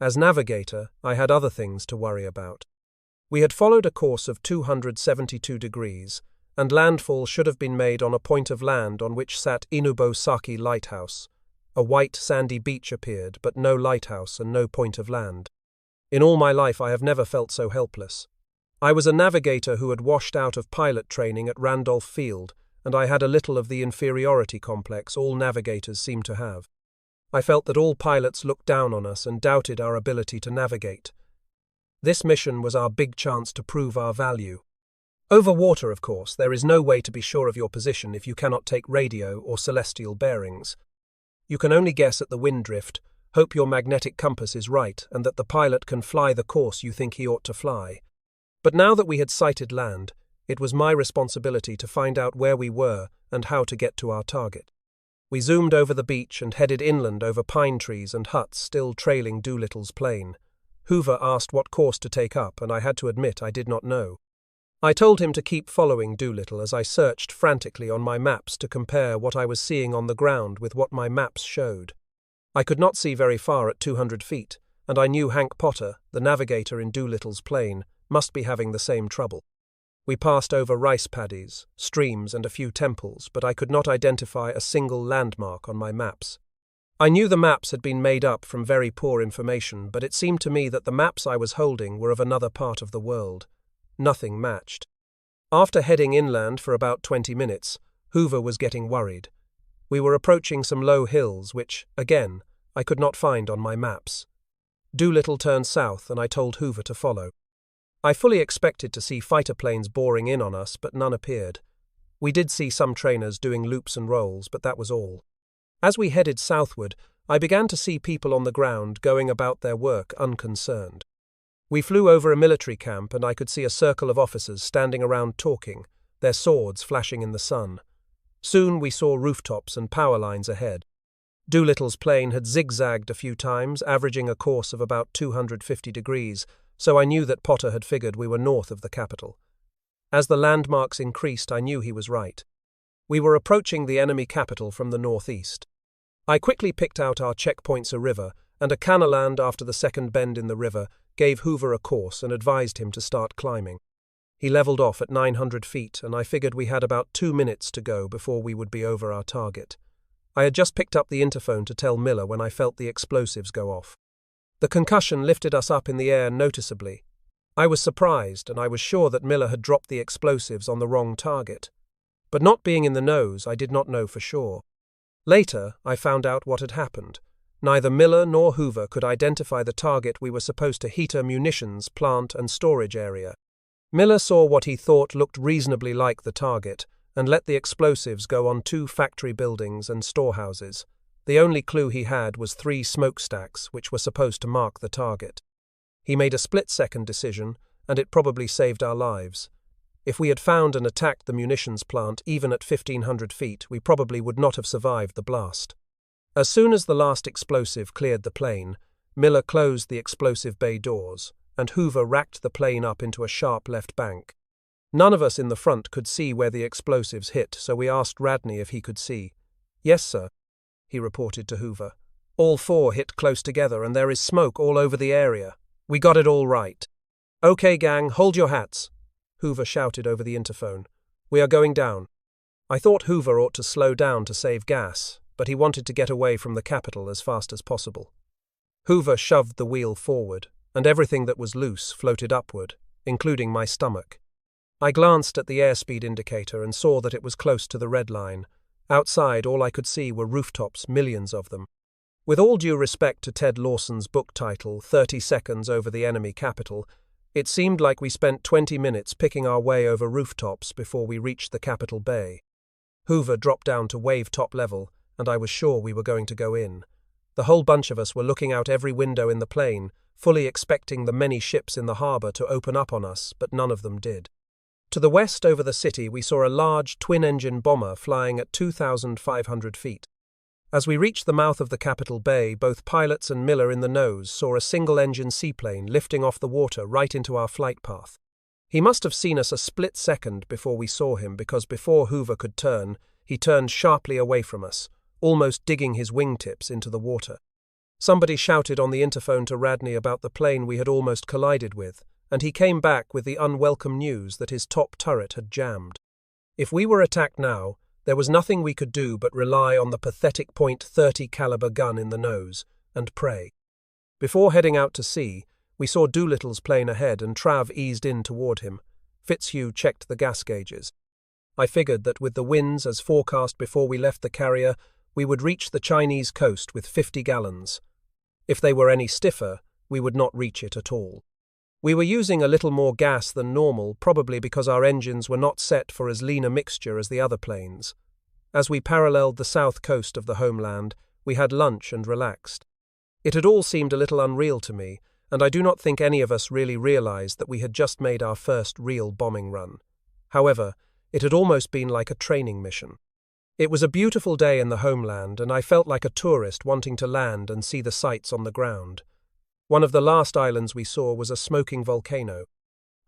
Speaker 1: As navigator, I had other things to worry about. We had followed a course of 272 degrees, and landfall should have been made on a point of land on which sat Inubosaki Lighthouse. A white sandy beach appeared, but no lighthouse and no point of land. In all my life I have never felt so helpless. I was a navigator who had washed out of pilot training at Randolph Field, and I had a little of the inferiority complex all navigators seem to have. I felt that all pilots looked down on us and doubted our ability to navigate. This mission was our big chance to prove our value. Over water, of course, there is no way to be sure of your position if you cannot take radio or celestial bearings. You can only guess at the wind drift, hope your magnetic compass is right, and that the pilot can fly the course you think he ought to fly. But now that we had sighted land, it was my responsibility to find out where we were and how to get to our target. We zoomed over the beach and headed inland over pine trees and huts still trailing Doolittle's plane. Hoover asked what course to take up, and I had to admit I did not know. I told him to keep following Doolittle as I searched frantically on my maps to compare what I was seeing on the ground with what my maps showed. I could not see very far at 200 feet, and I knew Hank Potter, the navigator in Doolittle's plane, must be having the same trouble. We passed over rice paddies, streams, and a few temples, but I could not identify a single landmark on my maps. I knew the maps had been made up from very poor information, but it seemed to me that the maps I was holding were of another part of the world. Nothing matched. After heading inland for about 20 minutes, Hoover was getting worried. We were approaching some low hills which, again, I could not find on my maps. Doolittle turned south and I told Hoover to follow. I fully expected to see fighter planes boring in on us, but none appeared. We did see some trainers doing loops and rolls, but that was all. As we headed southward, I began to see people on the ground going about their work unconcerned. We flew over a military camp and I could see a circle of officers standing around talking, their swords flashing in the sun. Soon we saw rooftops and power lines ahead. Doolittle's plane had zigzagged a few times, averaging a course of about 250 degrees, so I knew that Potter had figured we were north of the capital. As the landmarks increased, I knew he was right. We were approaching the enemy capital from the northeast. I quickly picked out our checkpoints a river, and a canaland after the second bend in the river gave Hoover a course and advised him to start climbing. He leveled off at 900 feet, and I figured we had about 2 minutes to go before we would be over our target. I had just picked up the interphone to tell Miller when I felt the explosives go off. The concussion lifted us up in the air noticeably. I was surprised, and I was sure that Miller had dropped the explosives on the wrong target. But not being in the nose, I did not know for sure. Later, I found out what had happened. Neither Miller nor Hoover could identify the target we were supposed to hit: a munitions, plant, and storage area. Miller saw what he thought looked reasonably like the target, and let the explosives go on 2 factory buildings and storehouses. The only clue he had was 3 smokestacks, which were supposed to mark the target. He made a split-second decision, and it probably saved our lives. If we had found and attacked the munitions plant even at 1,500 feet, we probably would not have survived the blast. As soon as the last explosive cleared the plane, Miller closed the explosive bay doors, and Hoover racked the plane up into a sharp left bank. None of us in the front could see where the explosives hit, so we asked Radney if he could see. "Yes, sir," he reported to Hoover. "All 4 hit close together and there is smoke all over the area. We got it all right." "Okay, gang, hold your hats," Hoover shouted over the interphone. "We are going down." I thought Hoover ought to slow down to save gas, but he wanted to get away from the capital as fast as possible. Hoover shoved the wheel forward, and everything that was loose floated upward, including my stomach. I glanced at the airspeed indicator and saw that it was close to the red line. Outside, all I could see were rooftops, millions of them. With all due respect to Ted Lawson's book title, 30 Seconds Over the Enemy Capital, it seemed like we spent 20 minutes picking our way over rooftops before we reached the Capitol Bay. Hoover dropped down to wave top level, and I was sure we were going to go in. The whole bunch of us were looking out every window in the plane, fully expecting the many ships in the harbour to open up on us, but none of them did. To the west over the city we saw a large twin-engine bomber flying at 2,500 feet. As we reached the mouth of the Capitol Bay, both pilots and Miller in the nose saw a single-engine seaplane lifting off the water right into our flight path. He must have seen us a split second before we saw him, because before Hoover could turn, he turned sharply away from us, almost digging his wingtips into the water. Somebody shouted on the interphone to Radney about the plane we had almost collided with, and he came back with the unwelcome news that his top turret had jammed. If we were attacked now, there was nothing we could do but rely on the pathetic .30 caliber gun in the nose and pray. Before heading out to sea, we saw Doolittle's plane ahead and Trav eased in toward him. Fitzhugh checked the gas gauges. I figured that with the winds as forecast before we left the carrier, we would reach the Chinese coast with 50 gallons. If they were any stiffer, we would not reach it at all. We were using a little more gas than normal, probably because our engines were not set for as lean a mixture as the other planes. As we paralleled the south coast of the Homeland, we had lunch and relaxed. It had all seemed a little unreal to me, and I do not think any of us really realized that we had just made our first real bombing run. However, it had almost been like a training mission. It was a beautiful day in the Homeland, and I felt like a tourist wanting to land and see the sights on the ground. One of the last islands we saw was a smoking volcano.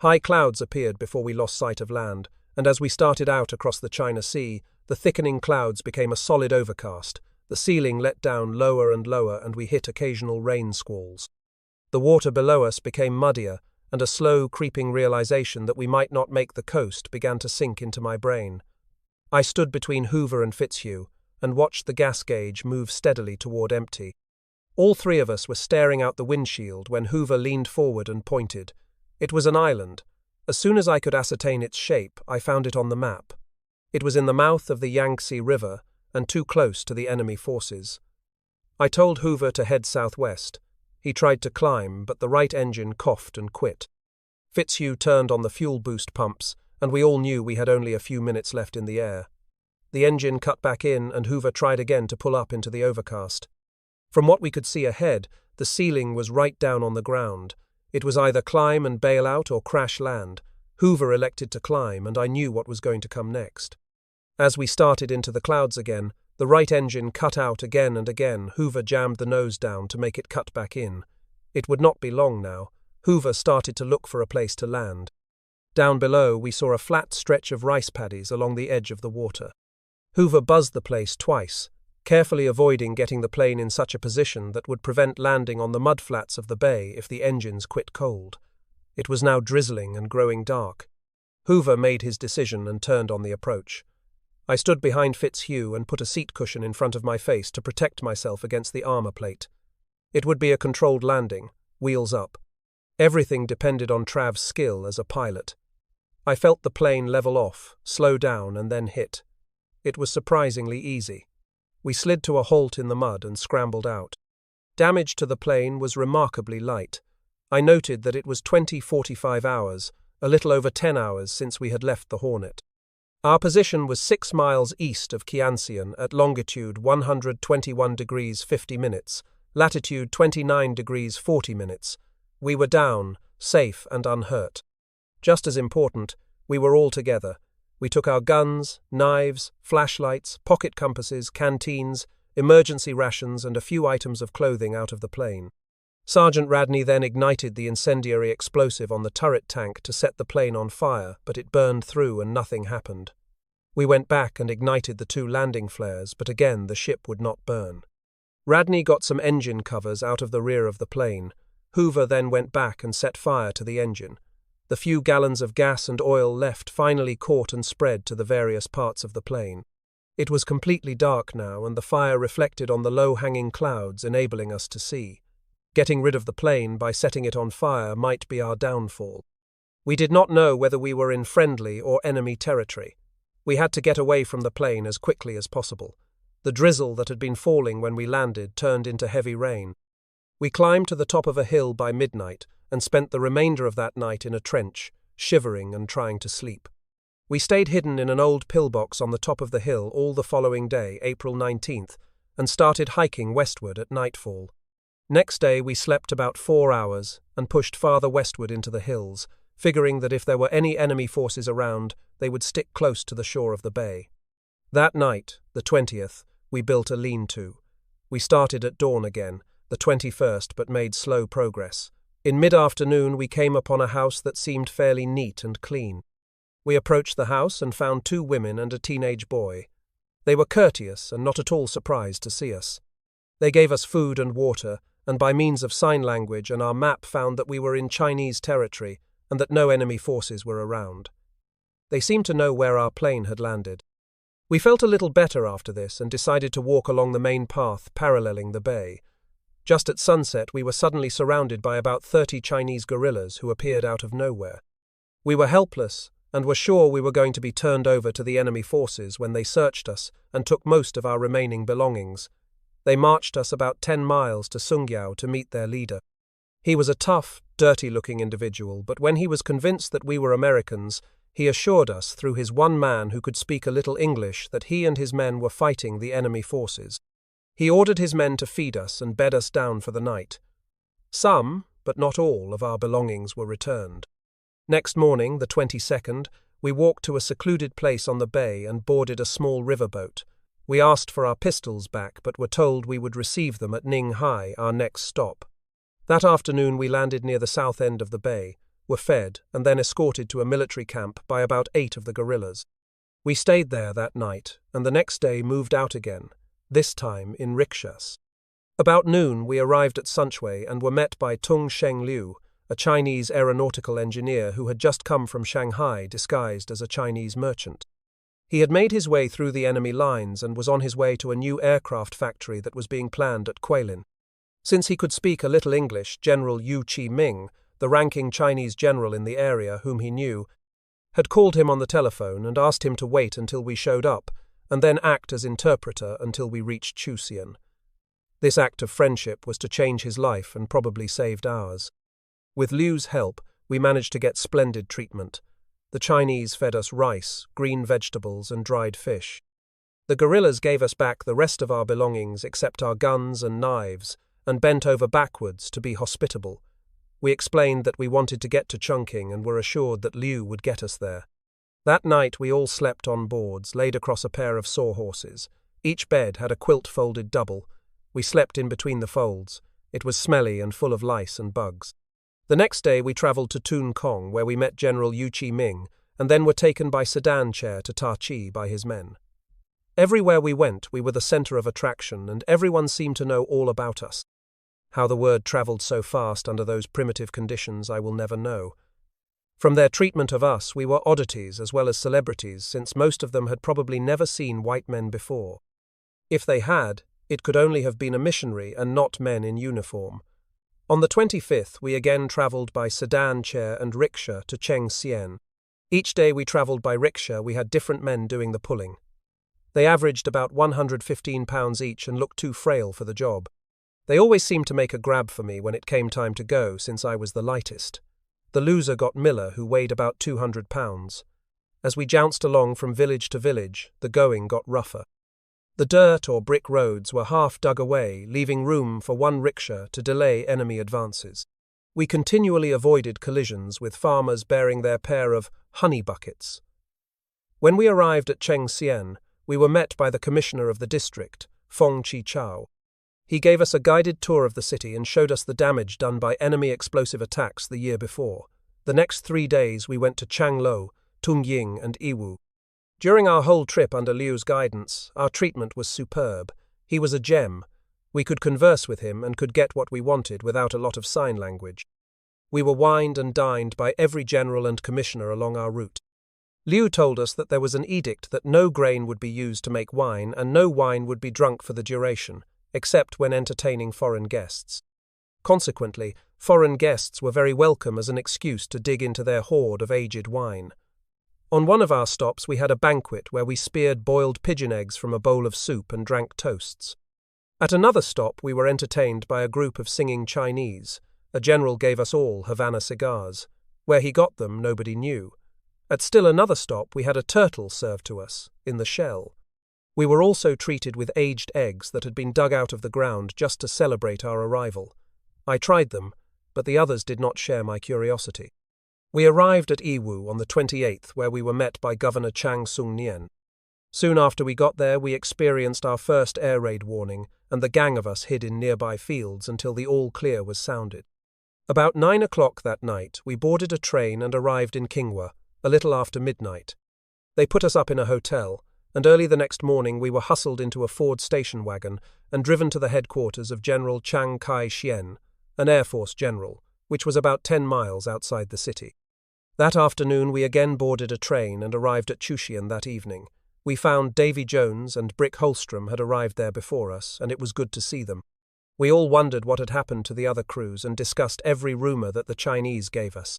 Speaker 1: High clouds appeared before we lost sight of land, and as we started out across the China Sea, the thickening clouds became a solid overcast. The ceiling let down lower and lower, and we hit occasional rain squalls. The water below us became muddier, and a slow, creeping realization that we might not make the coast began to sink into my brain. I stood between Hoover and Fitzhugh, and watched the gas gauge move steadily toward empty. All three of us were staring out the windshield when Hoover leaned forward and pointed. It was an island. As soon as I could ascertain its shape, I found it on the map. It was in the mouth of the Yangtze River, and too close to the enemy forces. I told Hoover to head southwest. He tried to climb, but the right engine coughed and quit. Fitzhugh turned on the fuel boost pumps, and we all knew we had only a few minutes left in the air. The engine cut back in, and Hoover tried again to pull up into the overcast. From what we could see ahead, the ceiling was right down on the ground. It was either climb and bail out or crash land. Hoover elected to climb, and I knew what was going to come next. As we started into the clouds again, the right engine cut out again and again. Hoover jammed the nose down to make it cut back in. It would not be long now. Hoover started to look for a place to land. Down below, we saw a flat stretch of rice paddies along the edge of the water. Hoover buzzed the place twice, carefully avoiding getting the plane in such a position that would prevent landing on the mudflats of the bay if the engines quit cold. It was now drizzling and growing dark. Hoover made his decision and turned on the approach. I stood behind Fitzhugh and put a seat cushion in front of my face to protect myself against the armor plate. It would be a controlled landing, wheels up. Everything depended on Trav's skill as a pilot. I felt the plane level off, slow down, and then hit. It was surprisingly easy. We slid to a halt in the mud and scrambled out. Damage to the plane was remarkably light. I noted that it was 20-45 hours, a little over 10 hours since we had left the Hornet. Our position was 6 miles east of Qianxian at longitude 121 degrees 50 minutes, latitude 29 degrees 40 minutes. We were down, safe and unhurt. Just as important, we were all together. We took our guns, knives, flashlights, pocket compasses, canteens, emergency rations, and a few items of clothing out of the plane. Sergeant Radney then ignited the incendiary explosive on the turret tank to set the plane on fire, but it burned through and nothing happened. We went back and ignited the 2 landing flares, but again the ship would not burn. Radney got some engine covers out of the rear of the plane. Hoover then went back and set fire to the engine. The few gallons of gas and oil left finally caught and spread to the various parts of the plane. It was completely dark now, and the fire reflected on the low-hanging clouds, enabling us to see. Getting rid of the plane by setting it on fire might be our downfall. We did not know whether we were in friendly or enemy territory. We had to get away from the plane as quickly as possible. The drizzle that had been falling when we landed turned into heavy rain. We climbed to the top of a hill by midnight and spent the remainder of that night in a trench, shivering and trying to sleep. We stayed hidden in an old pillbox on the top of the hill all the following day, April 19th, and started hiking westward at nightfall. Next day we slept about 4 hours and pushed farther westward into the hills, figuring that if there were any enemy forces around, they would stick close to the shore of the bay. That night, the 20th, we built a lean-to. We started at dawn again, the 21st, but made slow progress. In mid-afternoon we came upon a house that seemed fairly neat and clean. We approached the house and found 2 women and a teenage boy. They were courteous and not at all surprised to see us. They gave us food and water, and by means of sign language and our map found that we were in Chinese territory and that no enemy forces were around. They seemed to know where our plane had landed. We felt a little better after this and decided to walk along the main path paralleling the bay. Just at sunset, we were suddenly surrounded by about 30 Chinese guerrillas who appeared out of nowhere. We were helpless and were sure we were going to be turned over to the enemy forces when they searched us and took most of our remaining belongings. They marched us about 10 miles to Sungyao to meet their leader. He was a tough, dirty-looking individual, but when he was convinced that we were Americans, he assured us through his one man who could speak a little English that he and his men were fighting the enemy forces. He ordered his men to feed us and bed us down for the night. Some, but not all, of our belongings were returned. Next morning, the 22nd, we walked to a secluded place on the bay and boarded a small riverboat. We asked for our pistols back, but were told we would receive them at Ninghai, our next stop. That afternoon we landed near the south end of the bay, were fed, and then escorted to a military camp by about 8 of the guerrillas. We stayed there that night, and the next day moved out again, this time in rickshaws. About noon we arrived at Sunchwei and were met by Tung Sheng Liu, a Chinese aeronautical engineer who had just come from Shanghai disguised as a Chinese merchant. He had made his way through the enemy lines and was on his way to a new aircraft factory that was being planned at Guilin. Since he could speak a little English, General Yu Chi-ming, the ranking Chinese general in the area whom he knew, had called him on the telephone and asked him to wait until we showed up, and then act as interpreter until we reached Chuxian. This act of friendship was to change his life and probably saved ours. With Liu's help, we managed to get splendid treatment. The Chinese fed us rice, green vegetables, and dried fish. The guerrillas gave us back the rest of our belongings except our guns and knives, and bent over backwards to be hospitable. We explained that we wanted to get to Chungking and were assured that Liu would get us there. That night we all slept on boards, laid across a pair of sawhorses. Each bed had a quilt folded double. We slept in between the folds. It was smelly and full of lice and bugs. The next day we travelled to Tun Kong, where we met General Yu Chi-ming, and then were taken by sedan chair to Ta Chi by his men. Everywhere we went, we were the centre of attraction, and everyone seemed to know all about us. How the word travelled so fast under those primitive conditions I will never know. From their treatment of us, we were oddities as well as celebrities, since most of them had probably never seen white men before. If they had, it could only have been a missionary and not men in uniform. On the 25th, we again travelled by sedan chair and rickshaw to Chengxian. Each day we travelled by rickshaw, we had different men doing the pulling. They averaged about 115 pounds each and looked too frail for the job. They always seemed to make a grab for me when it came time to go, since I was the lightest. The loser got Miller, who weighed about 200 pounds. As we jounced along from village to village, the going got rougher. The dirt or brick roads were half dug away, leaving room for one rickshaw to delay enemy advances. We continually avoided collisions with farmers bearing their pair of honey buckets. When we arrived at Chengxian, we were met by the commissioner of the district, Feng Chi-chao. He gave us a guided tour of the city and showed us the damage done by enemy explosive attacks the year before. The next 3 days we went to Changlo, Tungying and Yiwu. During our whole trip under Liu's guidance, our treatment was superb. He was a gem. We could converse with him and could get what we wanted without a lot of sign language. We were wined and dined by every general and commissioner along our route. Liu told us that there was an edict that no grain would be used to make wine and no wine would be drunk for the duration, except when entertaining foreign guests. Consequently, foreign guests were very welcome as an excuse to dig into their hoard of aged wine. On one of our stops we had a banquet where we speared boiled pigeon eggs from a bowl of soup and drank toasts. At another stop we were entertained by a group of singing Chinese. A general gave us all Havana cigars. Where he got them nobody knew. At still another stop we had a turtle served to us, in the shell. We were also treated with aged eggs that had been dug out of the ground just to celebrate our arrival. I tried them, but the others did not share my curiosity. We arrived at Yiwu on the 28th, where we were met by Governor Chang Sung-nien. Soon after we got there, we experienced our first air raid warning, and the gang of us hid in nearby fields until the all-clear was sounded. About 9 o'clock that night, we boarded a train and arrived in Qinghua, a little after midnight. They put us up in a hotel, and early the next morning we were hustled into a Ford station wagon and driven to the headquarters of General Chiang Kai-shien, an Air Force general, which was about 10 miles outside the city. That afternoon we again boarded a train and arrived at Chushian that evening. We found Davy Jones and Brick Holstrom had arrived there before us, and it was good to see them. We all wondered what had happened to the other crews and discussed every rumor that the Chinese gave us.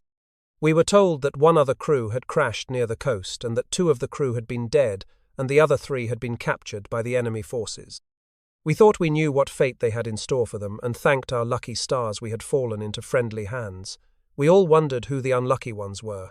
Speaker 1: We were told that one other crew had crashed near the coast and that 2 of the crew had been dead and the other 3 had been captured by the enemy forces. We thought we knew what fate they had in store for them and thanked our lucky stars we had fallen into friendly hands. We all wondered who the unlucky ones were.